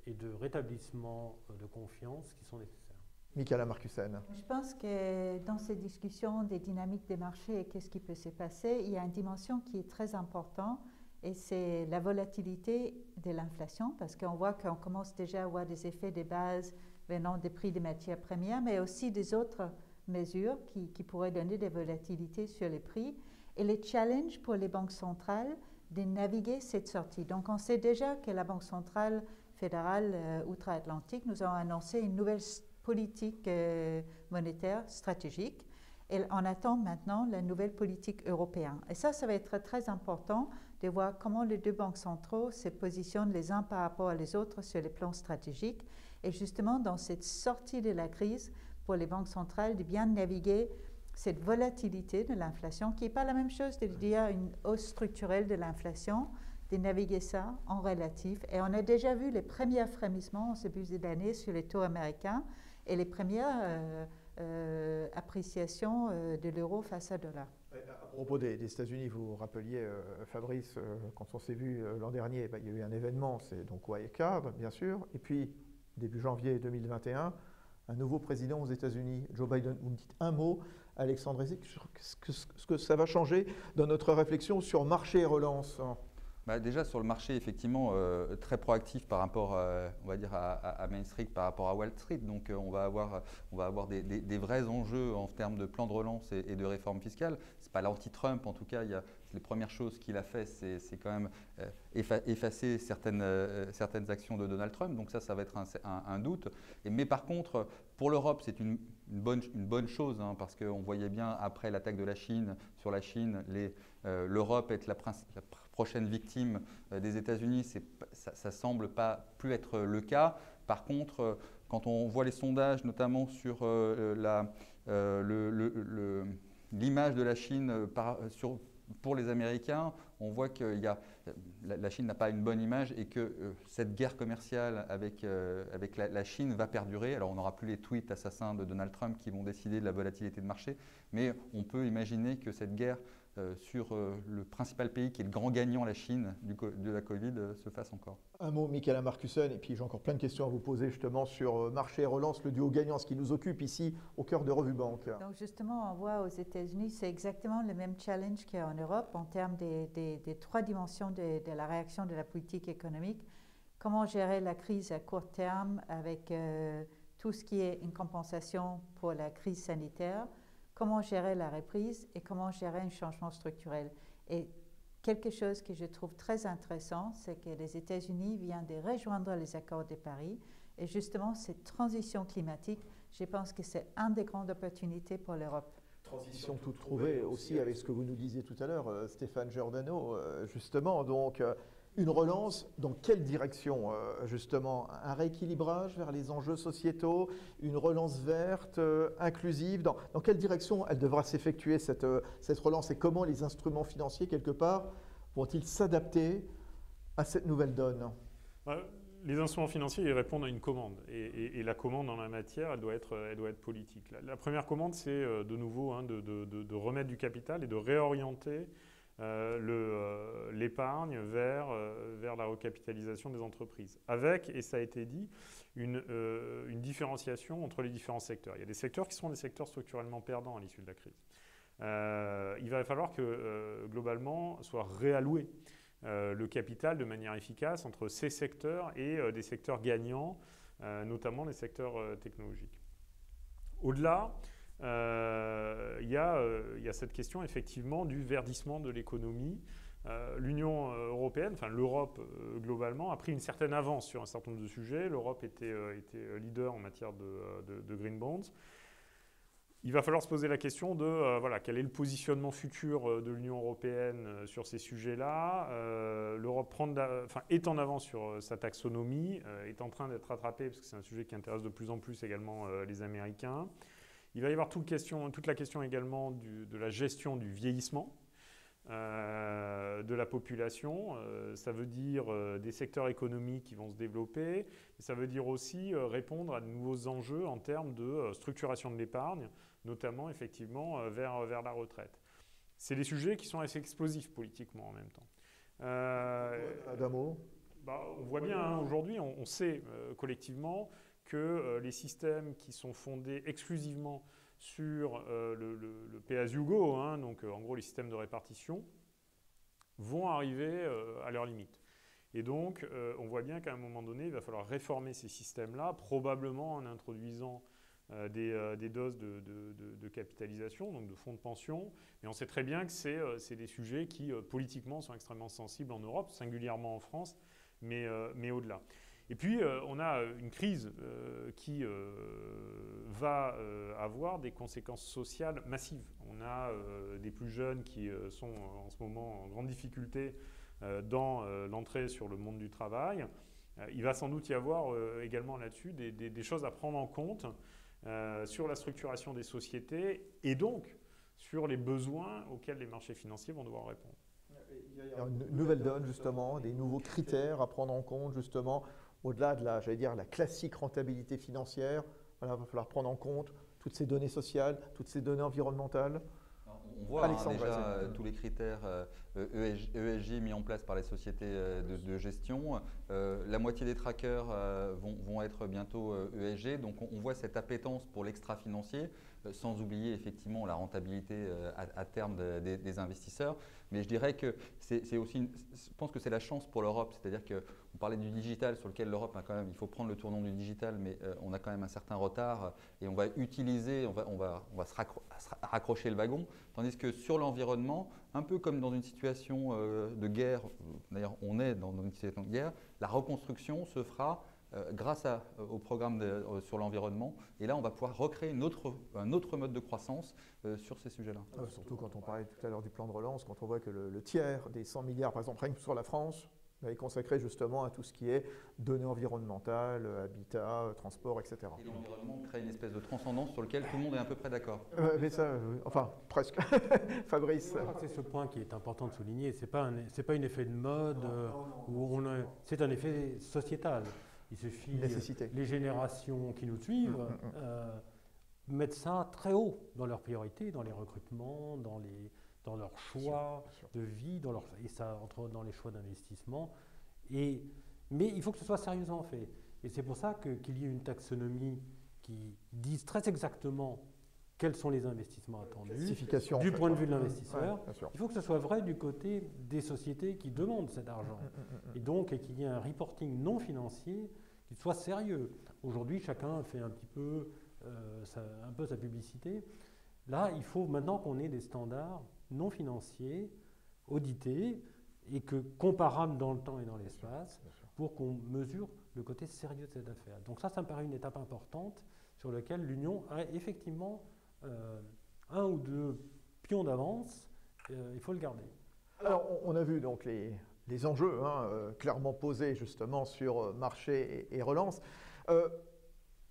et de rétablissement de confiance qui sont nécessaires. Michaela Marcussen. Je pense que dans ces discussions des dynamiques des marchés et qu'est-ce qui peut se passer, il y a une dimension qui est très importante et c'est la volatilité de l'inflation parce qu'on voit qu'on commence déjà à avoir des effets de base venant des prix des matières premières, mais aussi des autres mesures qui pourraient donner des volatilités sur les prix et les challenges pour les banques centrales de naviguer cette sortie. Donc on sait déjà que la Banque centrale fédérale outre-Atlantique nous a annoncé une nouvelle politique monétaire stratégique et on attend maintenant la nouvelle politique européenne. Et ça va être très important de voir comment les deux banques centraux se positionnent les uns par rapport aux autres sur les plans stratégiques et justement dans cette sortie de la crise pour les banques centrales de bien naviguer cette volatilité de l'inflation qui n'est pas la même chose de dire une hausse structurelle de l'inflation, de naviguer ça en relatif. Et on a déjà vu les premiers frémissements en ce début d'année sur les taux américains et les premières appréciations de l'euro face à dollar. À propos des États-Unis, vous rappeliez, Fabrice, quand on s'est vu l'an dernier, il y a eu un événement, c'est donc Wirecard, bien sûr, et puis début janvier 2021, un nouveau président aux États-Unis, Joe Biden. Vous me dites un mot, Alexandre Rezé, ce que ça va changer dans notre réflexion sur marché et relance? Déjà sur le marché, effectivement, très proactif par rapport, on va dire, à Main Street, par rapport à Wall Street. Donc on va avoir des vrais enjeux en termes de plan de relance et de réforme fiscale. Ce n'est pas l'anti-Trump, en tout cas, les premières choses qu'il a fait, c'est quand même effacer certaines actions de Donald Trump. Donc ça va être un doute. Mais par contre, pour l'Europe, c'est une bonne chose, parce qu'on voyait bien, après l'attaque de la Chine, sur la Chine, l'Europe est la prochaine victime des États-Unis. Ça semble pas plus être le cas. Par contre, quand on voit les sondages, notamment sur l'image de la Chine pour les Américains, on voit que la Chine n'a pas une bonne image et que cette guerre commerciale avec la Chine va perdurer. Alors on n'aura plus les tweets assassins de Donald Trump qui vont décider de la volatilité de marché, mais on peut imaginer que cette guerre sur le principal pays qui est le grand gagnant, la Chine, de la Covid, se fasse encore. Un mot, Michaela Marcussen, et puis j'ai encore plein de questions à vous poser justement sur marché et relance, le duo gagnant, ce qui nous occupe ici au cœur de Revue Banque. Donc justement, on voit aux États-Unis, c'est exactement le même challenge qu'il y a en Europe en termes des trois dimensions de la réaction de la politique économique. Comment gérer la crise à court terme avec tout ce qui est une compensation pour la crise sanitaire, comment gérer la reprise et comment gérer un changement structurel. Et quelque chose que je trouve très intéressant, c'est que les États-Unis viennent de rejoindre les accords de Paris. Et justement, cette transition climatique, je pense que c'est une des grandes opportunités pour l'Europe. Transition toute trouvée aussi avec ce que vous nous disiez tout à l'heure, Stéphane Giordano, justement. Donc, une relance, dans quelle direction justement? Un rééquilibrage vers les enjeux sociétaux, une relance verte, inclusive, dans quelle direction elle devra s'effectuer cette relance et comment les instruments financiers, quelque part, vont-ils s'adapter à cette nouvelle donne? Les instruments financiers, ils répondent à une commande. Et la commande en la matière, elle doit être politique. La première commande, c'est de nouveau de remettre du capital et de réorienter l'épargne vers la recapitalisation des entreprises. Avec, et ça a été dit, une différenciation entre les différents secteurs. Il y a des secteurs qui seront des secteurs structurellement perdants à l'issue de la crise. Il va falloir que, globalement, soit réalloué le capital de manière efficace entre ces secteurs et des secteurs gagnants, notamment les secteurs technologiques. Au-delà, il y a cette question effectivement du verdissement de l'économie. L'Union européenne, enfin l'Europe globalement, a pris une certaine avance sur un certain nombre de sujets. L'Europe était leader en matière de green bonds. Il va falloir se poser la question de quel est le positionnement futur de l'Union européenne sur ces sujets-là. L'Europe est en avance sur sa taxonomie, est en train d'être rattrapée parce que c'est un sujet qui intéresse de plus en plus également les Américains. Il va y avoir toute la question également de la gestion du vieillissement de la population. Ça veut dire des secteurs économiques qui vont se développer. Et ça veut dire aussi répondre à de nouveaux enjeux en termes de structuration de l'épargne, notamment effectivement vers la retraite. C'est des sujets qui sont assez explosifs politiquement en même temps. Adamo, on voit bien aujourd'hui, on sait collectivement que les systèmes qui sont fondés exclusivement sur le pay-as-you-go, donc en gros les systèmes de répartition, vont arriver à leurs limites. Et donc on voit bien qu'à un moment donné, il va falloir réformer ces systèmes-là, probablement en introduisant des doses de capitalisation, donc de fonds de pension. Mais on sait très bien que c'est des sujets qui politiquement sont extrêmement sensibles en Europe, singulièrement en France, mais au-delà. Et puis, on a une crise qui va avoir des conséquences sociales massives. On a des plus jeunes qui sont en ce moment en grande difficulté dans l'entrée sur le monde du travail. Il va sans doute y avoir également là-dessus des choses à prendre en compte sur la structuration des sociétés et donc sur les besoins auxquels les marchés financiers vont devoir répondre. Il y a une nouvelle donne, justement, des nouveaux critères à prendre en compte, justement, au-delà de la classique rentabilité financière. Voilà, il va falloir prendre en compte toutes ces données sociales, toutes ces données environnementales. On voit déjà tous les critères ESG mis en place par les sociétés de gestion. La moitié des trackers vont être bientôt ESG. Donc on voit cette appétence pour l'extra-financier, sans oublier effectivement la rentabilité à terme des investisseurs. Mais je dirais que c'est aussi, je pense que c'est la chance pour l'Europe. C'est-à-dire qu'on parlait du digital sur lequel l'Europe a quand même, il faut prendre le tournant du digital, mais on a quand même un certain retard et on va utiliser, on va se raccrocher le wagon. Tandis que sur l'environnement, un peu comme dans une situation de guerre, d'ailleurs on est dans une situation de guerre, la reconstruction se fera grâce au programme sur l'environnement. Et là, on va pouvoir recréer un autre mode de croissance sur ces sujets-là. Surtout quand on parlait tout à l'heure du plan de relance, quand on voit que le tiers des 100 milliards, par exemple, rien que sur la France, Vous avez consacré justement à tout ce qui est données environnementales, habitat, transport, etc. Et l'environnement crée une espèce de transcendance sur lequel tout le monde est à peu près d'accord. Mais ça, enfin, presque. Fabrice. C'est ce point qui est important de souligner. C'est pas un effet de mode c'est un effet sociétal. Il suffit les générations qui nous suivent mettent ça très haut dans leurs priorités, dans les recrutements, dans leurs choix de vie, et ça entre dans les choix d'investissement. Mais il faut que ce soit sérieusement fait. Et c'est pour ça qu'il y ait une taxonomie qui dise très exactement quels sont les investissements attendus du point de vue de l'investisseur. Il faut que ce soit vrai du côté des sociétés qui demandent cet argent. Et donc qu'il y ait un reporting non financier qui soit sérieux. Aujourd'hui, chacun fait un peu sa publicité. Là, il faut maintenant qu'on ait des standards non financiers, audités, et comparables dans le temps et dans l'espace, pour qu'on mesure le côté sérieux de cette affaire. Donc ça me paraît une étape importante sur laquelle l'Union a effectivement un ou deux pions d'avance. Il faut le garder. Alors, on a vu donc les enjeux clairement posés justement sur marché et relance.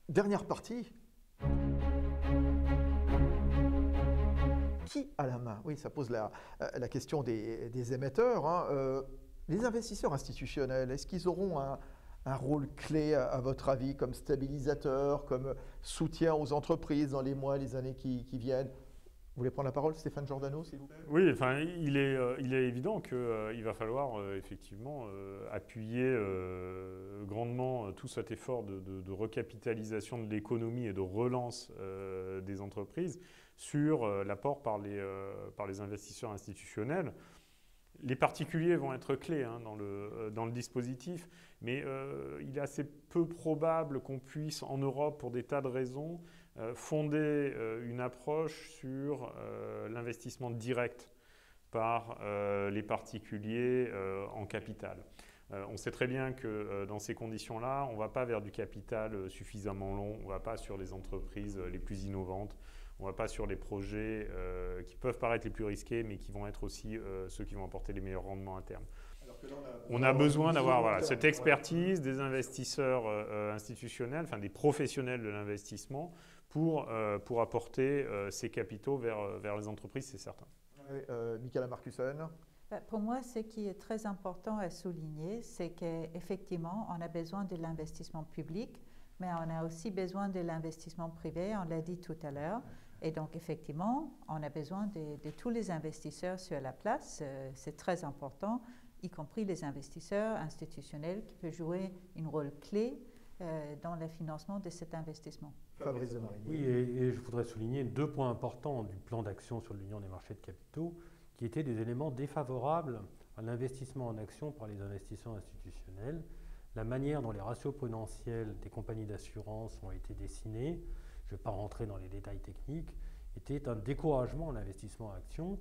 Dernière partie. Qui a la main? Oui, ça pose la question des émetteurs. Les investisseurs institutionnels, est-ce qu'ils auront un rôle clé, à votre avis, comme stabilisateur, comme soutien aux entreprises dans les mois, les années qui viennent? Vous voulez prendre la parole, Stéphane Giordano, s'il vous plaît? Oui, enfin, il est évident qu'il va falloir effectivement appuyer grandement tout cet effort de recapitalisation de l'économie et de relance des entreprises sur l'apport par les investisseurs institutionnels. Les particuliers vont être clés dans le dispositif, mais il est assez peu probable qu'on puisse, en Europe, pour des tas de raisons, fonder une approche sur l'investissement direct par les particuliers en capital. On sait très bien que dans ces conditions-là, on ne va pas vers du capital suffisamment long, on ne va pas sur les entreprises les plus innovantes, on ne va pas sur les projets qui peuvent paraître les plus risqués, mais qui vont être aussi ceux qui vont apporter les meilleurs rendements à terme. On a besoin d'avoir cette expertise des investisseurs institutionnels, enfin des professionnels de l'investissement, pour apporter ces capitaux vers les entreprises, c'est certain. Michaela Marcussen. Pour moi, ce qui est très important à souligner, c'est qu'effectivement, on a besoin de l'investissement public, mais on a aussi besoin de l'investissement privé, on l'a dit tout à l'heure. Et donc, effectivement, on a besoin de tous les investisseurs sur la place. C'est très important, y compris les investisseurs institutionnels qui peuvent jouer un rôle clé dans le financement de cet investissement. Fabrice de Marigny. Oui, et je voudrais souligner deux points importants du plan d'action sur l'Union des marchés de capitaux, qui étaient des éléments défavorables à l'investissement en actions par les investisseurs institutionnels. La manière dont les ratios potentiels des compagnies d'assurance ont été dessinés, je ne vais pas rentrer dans les détails techniques, était un découragement en investissement en actions,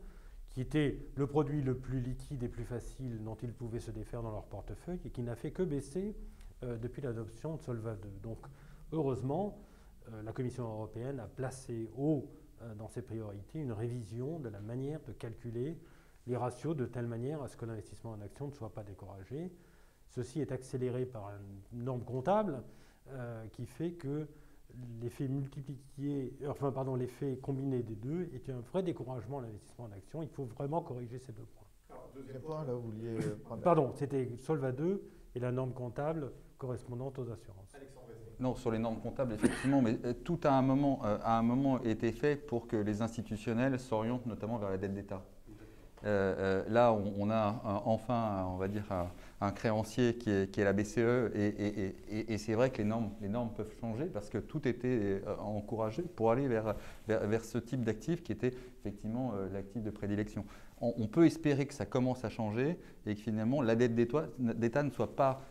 qui était le produit le plus liquide et plus facile dont ils pouvaient se défaire dans leur portefeuille et qui n'a fait que baisser depuis l'adoption de Solva II. Donc, heureusement, la Commission européenne a placé haut dans ses priorités une révision de la manière de calculer les ratios de telle manière à ce que l'investissement en actions ne soit pas découragé. Ceci est accéléré par une norme comptable qui fait que l'effet l'effet combiné des deux est un vrai découragement à l'investissement en actions. Il faut vraiment corriger ces deux points. Alors, deuxième point, là, vous vouliez prendre... Pardon, c'était Solva II et la norme comptable correspondante aux assurances. Non, sur les normes comptables, effectivement, mais tout à un moment été fait pour que les institutionnels s'orientent notamment vers la dette d'État. Là, on a enfin, on va dire, un créancier qui est la BCE et c'est vrai que les normes peuvent changer parce que tout était encouragé pour aller vers ce type d'actif qui était effectivement l'actif de prédilection. On peut espérer que ça commence à changer et que finalement la dette d'État ne soit pas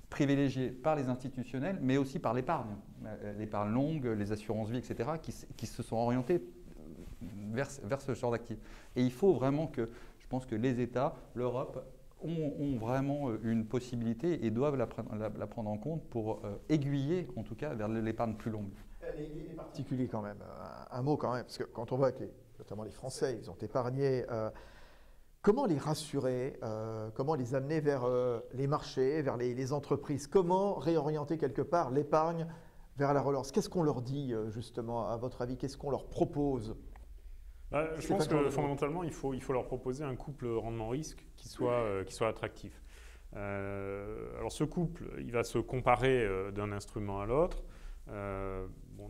privilégiée par les institutionnels, mais aussi par l'épargne longue, les assurances vie, etc., qui se sont orientés vers ce genre d'actifs. Et il faut vraiment je pense que les États, l'Europe, ont vraiment une possibilité et doivent la prendre en compte pour aiguiller, en tout cas, vers l'épargne plus longue. Les particuliers quand même, un mot quand même, parce que quand on voit que notamment les Français, ils ont épargné Comment les rassurer, comment les amener vers les marchés, vers les entreprises? Comment réorienter quelque part l'épargne vers la relance? Qu'est-ce qu'on leur dit justement, à votre avis? Qu'est-ce qu'on leur propose? Je pense que fondamentalement, il faut leur proposer un couple rendement-risque qui soit attractif. Alors ce couple, il va se comparer d'un instrument à l'autre.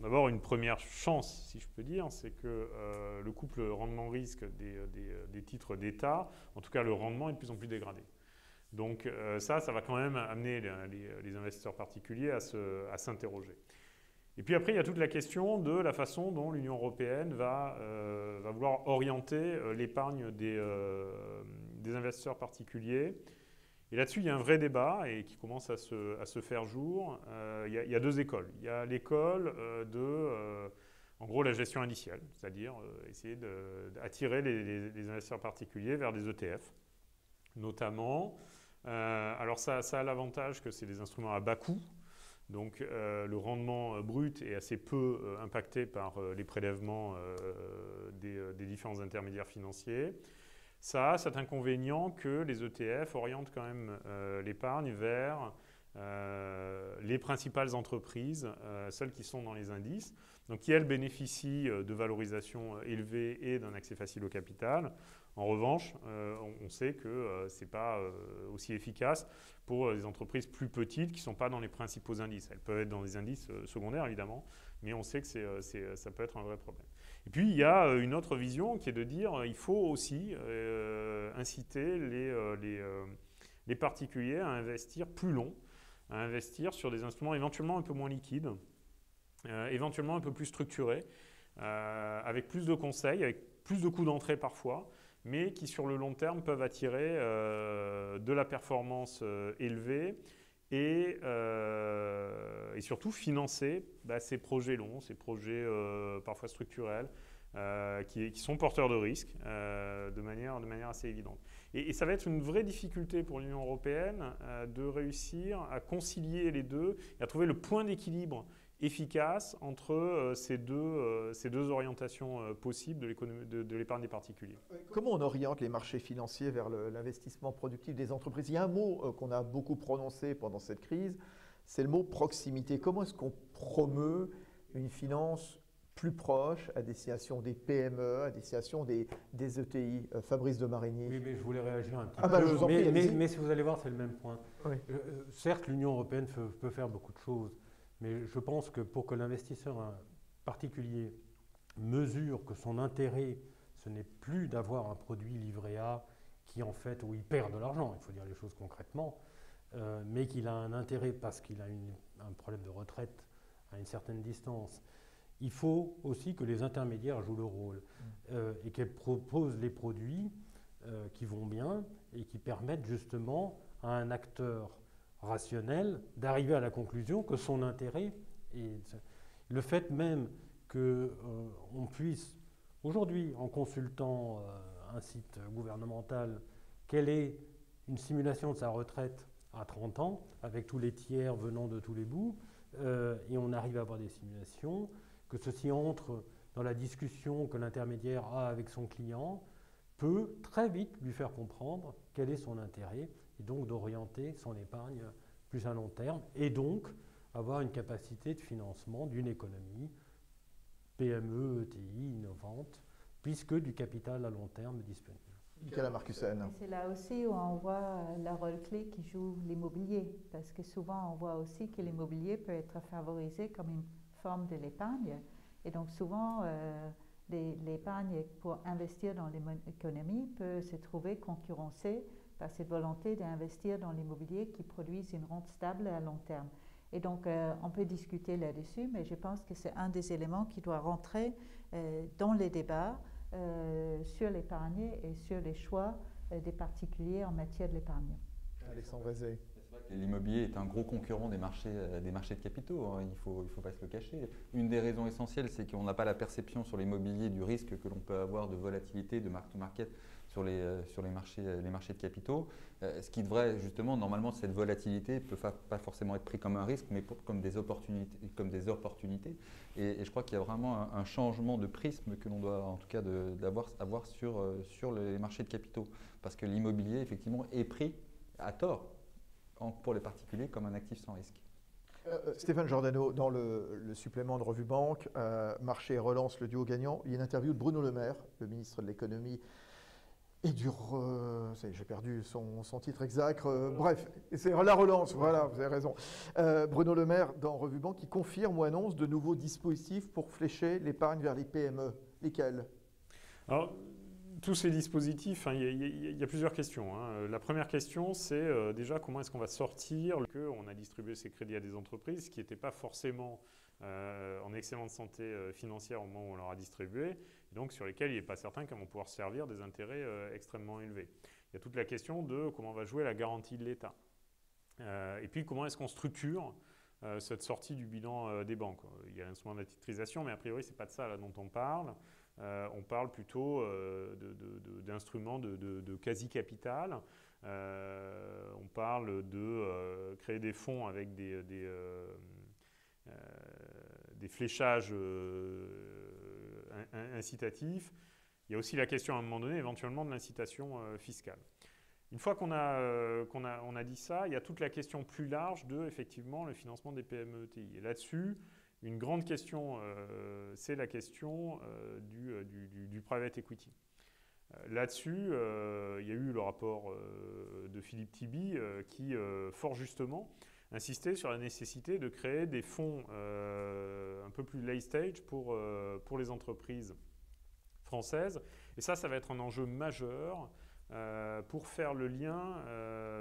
D'abord, une première chance, si je peux dire, c'est que le couple rendement-risque des titres d'État, en tout cas le rendement est de plus en plus dégradé. Donc ça va quand même amener les investisseurs particuliers à s'interroger. Et puis après, il y a toute la question de la façon dont l'Union européenne va vouloir orienter l'épargne des investisseurs particuliers. Et là-dessus, il y a un vrai débat et qui commence à se faire jour. Il y a deux écoles. Il y a l'école en gros, la gestion indicielle, c'est-à-dire essayer d'attirer les investisseurs particuliers vers des ETF, notamment. Alors ça a l'avantage que c'est des instruments à bas coût. Donc le rendement brut est assez peu impacté par les prélèvements des différents intermédiaires financiers. Ça a cet inconvénient que les ETF orientent quand même l'épargne vers les principales entreprises, celles qui sont dans les indices, donc qui elles bénéficient de valorisation élevée et d'un accès facile au capital. En revanche, on sait que ce n'est pas aussi efficace pour les entreprises plus petites qui ne sont pas dans les principaux indices. Elles peuvent être dans des indices secondaires évidemment, mais on sait que ça peut être un vrai problème. Et puis il y a une autre vision qui est de dire qu'il faut aussi inciter les particuliers à investir plus long, à investir sur des instruments éventuellement un peu moins liquides, éventuellement un peu plus structurés, avec plus de conseils, avec plus de coûts d'entrée parfois, mais qui sur le long terme peuvent attirer de la performance élevée et surtout financer ces projets longs, ces projets parfois structurels, qui sont porteurs de risques de manière assez évidente. Et ça va être une vraie difficulté pour l'Union européenne de réussir à concilier les deux et à trouver le point d'équilibre efficace entre ces deux orientations possibles de l'épargne des particuliers. Comment on oriente les marchés financiers vers l'investissement productif des entreprises? Il y a un mot qu'on a beaucoup prononcé pendant cette crise, c'est le mot proximité. Comment est-ce qu'on promeut une finance plus proche à destination des PME, à destination des ETI? Fabrice de Marigny. Oui, mais je voulais réagir un petit peu. Je vous en prie, mais si vous allez voir, c'est le même point. Oui. Certes, l'Union européenne peut faire beaucoup de choses, mais je pense que pour que l'investisseur particulier mesure que son intérêt, ce n'est plus d'avoir un produit livret A où il perd de l'argent, il faut dire les choses concrètement, mais qu'il a un intérêt parce qu'il a un problème de retraite à une certaine distance. Il faut aussi que les intermédiaires jouent le rôle et qu'elles proposent les produits qui vont bien et qui permettent justement à un acteur rationnel d'arriver à la conclusion que son intérêt est... Le fait même qu'on puisse, aujourd'hui, en consultant un site gouvernemental, quelle est une simulation de sa retraite à 30 ans, avec tous les tiers venant de tous les bouts, et on arrive à avoir des simulations, que ceci entre dans la discussion que l'intermédiaire a avec son client, peut très vite lui faire comprendre quel est son intérêt, et donc d'orienter son épargne plus à long terme, et donc avoir une capacité de financement d'une économie PME, ETI, innovante, puisque du capital à long terme disponible. Michaela Marcussen. C'est là aussi où on voit le rôle clé qui joue l'immobilier, parce que souvent on voit aussi que l'immobilier peut être favorisé comme une forme de l'épargne, et donc souvent l'épargne pour investir dans l'économie peut se trouver concurrencée par cette volonté d'investir dans l'immobilier qui produise une rente stable à long terme. Et donc, on peut discuter là-dessus, mais je pense que c'est un des éléments qui doit rentrer dans les débats sur l'épargne et sur les choix des particuliers en matière de l'épargne. Alexandre Aizé. L'immobilier est un gros concurrent des marchés de capitaux, hein, il ne faut pas se le cacher. Une des raisons essentielles, c'est qu'on n'a pas la perception sur l'immobilier du risque que l'on peut avoir de volatilité, de mark-to-market sur les marchés de capitaux. Ce qui devrait justement, normalement, cette volatilité ne peut pas forcément être pris comme un risque, mais comme des opportunités. Et je crois qu'il y a vraiment un changement de prisme que l'on doit en tout cas avoir sur les marchés de capitaux. Parce que l'immobilier, effectivement, est pris à tort pour les particuliers comme un actif sans risque. Stéphane Giordano, dans le supplément de Revue Banque, Marché et Relance, le duo gagnant, il y a une interview de Bruno Le Maire, le ministre de l'économie et j'ai perdu son titre exact. Bref, c'est la relance, voilà, vous avez raison. Bruno Le Maire, dans Revue Banque, qui confirme ou annonce de nouveaux dispositifs pour flécher l'épargne vers les PME. Lesquels? Alors, tous ces dispositifs, hein, il y a plusieurs questions. Hein. La première question, c'est déjà comment est-ce qu'on va sortir qu'on a distribué ces crédits à des entreprises qui n'étaient pas forcément en excellente santé financière au moment où on leur a distribué, et donc sur lesquels il n'est pas certain qu'elles vont pouvoir servir des intérêts extrêmement élevés. Il y a toute la question de comment va jouer la garantie de l'État. Et puis comment est-ce qu'on structure cette sortie du bilan des banques. Il y a l'instrument de la titrisation, mais a priori, ce n'est pas de ça là, dont on parle. On parle plutôt d'instruments de quasi-capital. On parle de créer des fonds avec des fléchages incitatifs. Il y a aussi la question à un moment donné, éventuellement, de l'incitation fiscale. Une fois qu'on a dit ça, il y a toute la question plus large de, effectivement, le financement des PME-ETI. Et là-dessus, une grande question, c'est la question du private equity. Là-dessus, il y a eu le rapport de Philippe Tibi qui, fort justement, insistait sur la nécessité de créer des fonds un peu plus late stage pour les entreprises françaises. Et ça va être un enjeu majeur pour faire le lien,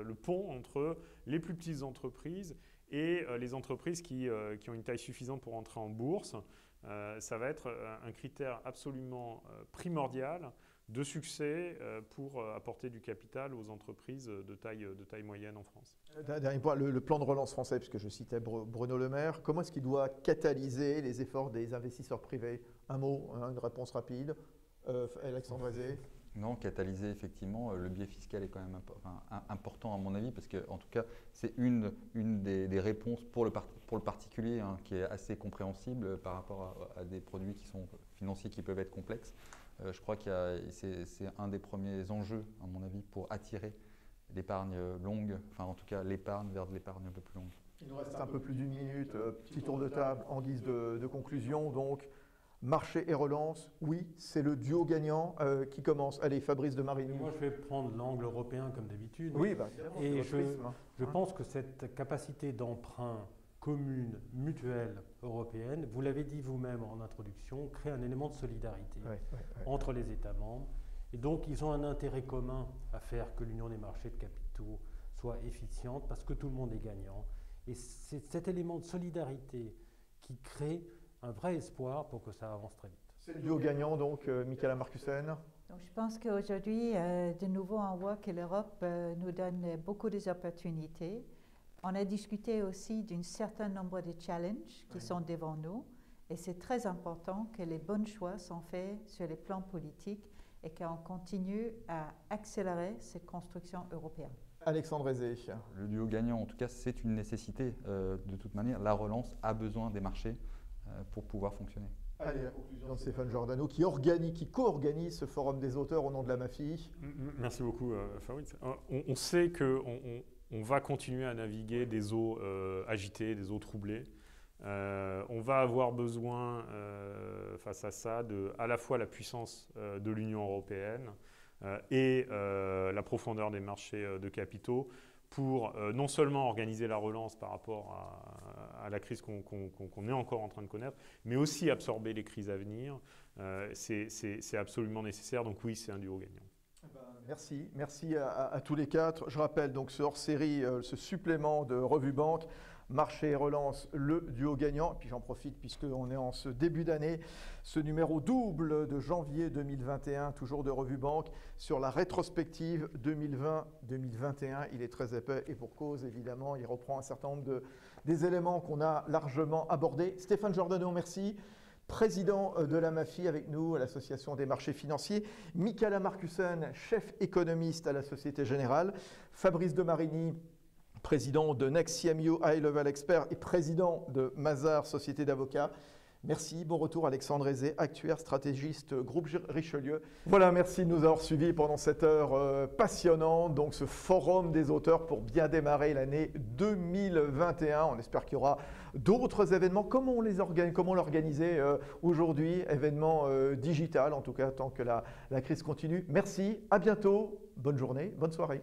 le pont entre les plus petites entreprises et les entreprises qui ont une taille suffisante pour entrer en bourse. Ça va être un critère absolument primordial de succès pour apporter du capital aux entreprises de taille moyenne en France. Dernier point, le plan de relance français, puisque je citais Bruno Le Maire, comment est-ce qu'il doit catalyser les efforts des investisseurs privés? Un mot, une réponse rapide. Alexandre Aizé. Non, catalyser, effectivement, le biais fiscal est quand même important à mon avis, parce que en tout cas, c'est une des réponses pour le particulier hein, qui est assez compréhensible par rapport à des produits qui sont financiers qui peuvent être complexes. Je crois que c'est un des premiers enjeux, à mon avis, pour attirer l'épargne longue, enfin en tout cas l'épargne vers de l'épargne un peu plus longue. Il nous reste un peu plus d'une minute. Petit tour de table en guise de conclusion. Donc, marché et relance, oui, c'est le duo gagnant qui commence. Allez, Fabrice de Marigny. Moi, je vais prendre l'angle européen comme d'habitude. Oui, et je pense que cette capacité d'emprunt commune, mutuelle, européenne, vous l'avez dit vous-même en introduction, crée un élément de solidarité entre les États membres. Et donc, ils ont un intérêt commun à faire que l'Union des marchés de capitaux soit efficiente parce que tout le monde est gagnant. Et c'est cet élément de solidarité qui crée un vrai espoir pour que ça avance très vite. C'est le duo gagnant, donc, Michaela Marcussen. Donc, je pense qu'aujourd'hui, de nouveau, on voit que l'Europe nous donne beaucoup d'opportunités. On a discuté aussi d'un certain nombre de challenges qui sont devant nous. Et c'est très important que les bons choix sont faits sur les plans politiques et qu'on continue à accélérer cette construction européenne. Alexandre Aizé. Le duo gagnant, en tout cas, c'est une nécessité. De toute manière, la relance a besoin des marchés pour pouvoir fonctionner. Allez, la conclusion de Stéphane Giordano, qui co-organise ce forum des auteurs au nom de la MAFI. Merci beaucoup, Fabrice. On sait qu'on va continuer à naviguer des eaux agitées, des eaux troublées. On va avoir besoin, face à ça, à la fois la puissance de l'Union européenne et la profondeur des marchés de capitaux pour non seulement organiser la relance par rapport à la crise qu'on est encore en train de connaître, mais aussi absorber les crises à venir. C'est absolument nécessaire. Donc oui, c'est un duo gagnant. Merci à tous les quatre. Je rappelle donc ce hors-série, ce supplément de Revue Banque, Marché et relance, le duo gagnant. Et puis j'en profite puisqu'on est en ce début d'année, ce numéro double de janvier 2021, toujours de Revue Banque, sur la rétrospective 2020-2021. Il est très épais et pour cause, évidemment, il reprend un certain nombre des éléments qu'on a largement abordés. Stéphane Giordano, merci. Président de la MAFI avec nous à l'Association des marchés financiers, Michala Marcussen, chef économiste à la Société Générale, Fabrice de Marigny, président de Next CMU High Level Expert et président de Mazars Société d'avocats. Merci, bon retour Alexandre Aizé, actuaire stratégiste groupe Richelieu. Voilà, merci de nous avoir suivis pendant cette heure passionnante, donc ce forum des auteurs pour bien démarrer l'année 2021. On espère qu'il y aura d'autres événements. Comment l'organiser aujourd'hui? Événement digital, en tout cas, tant que la crise continue. Merci, à bientôt, bonne journée, bonne soirée.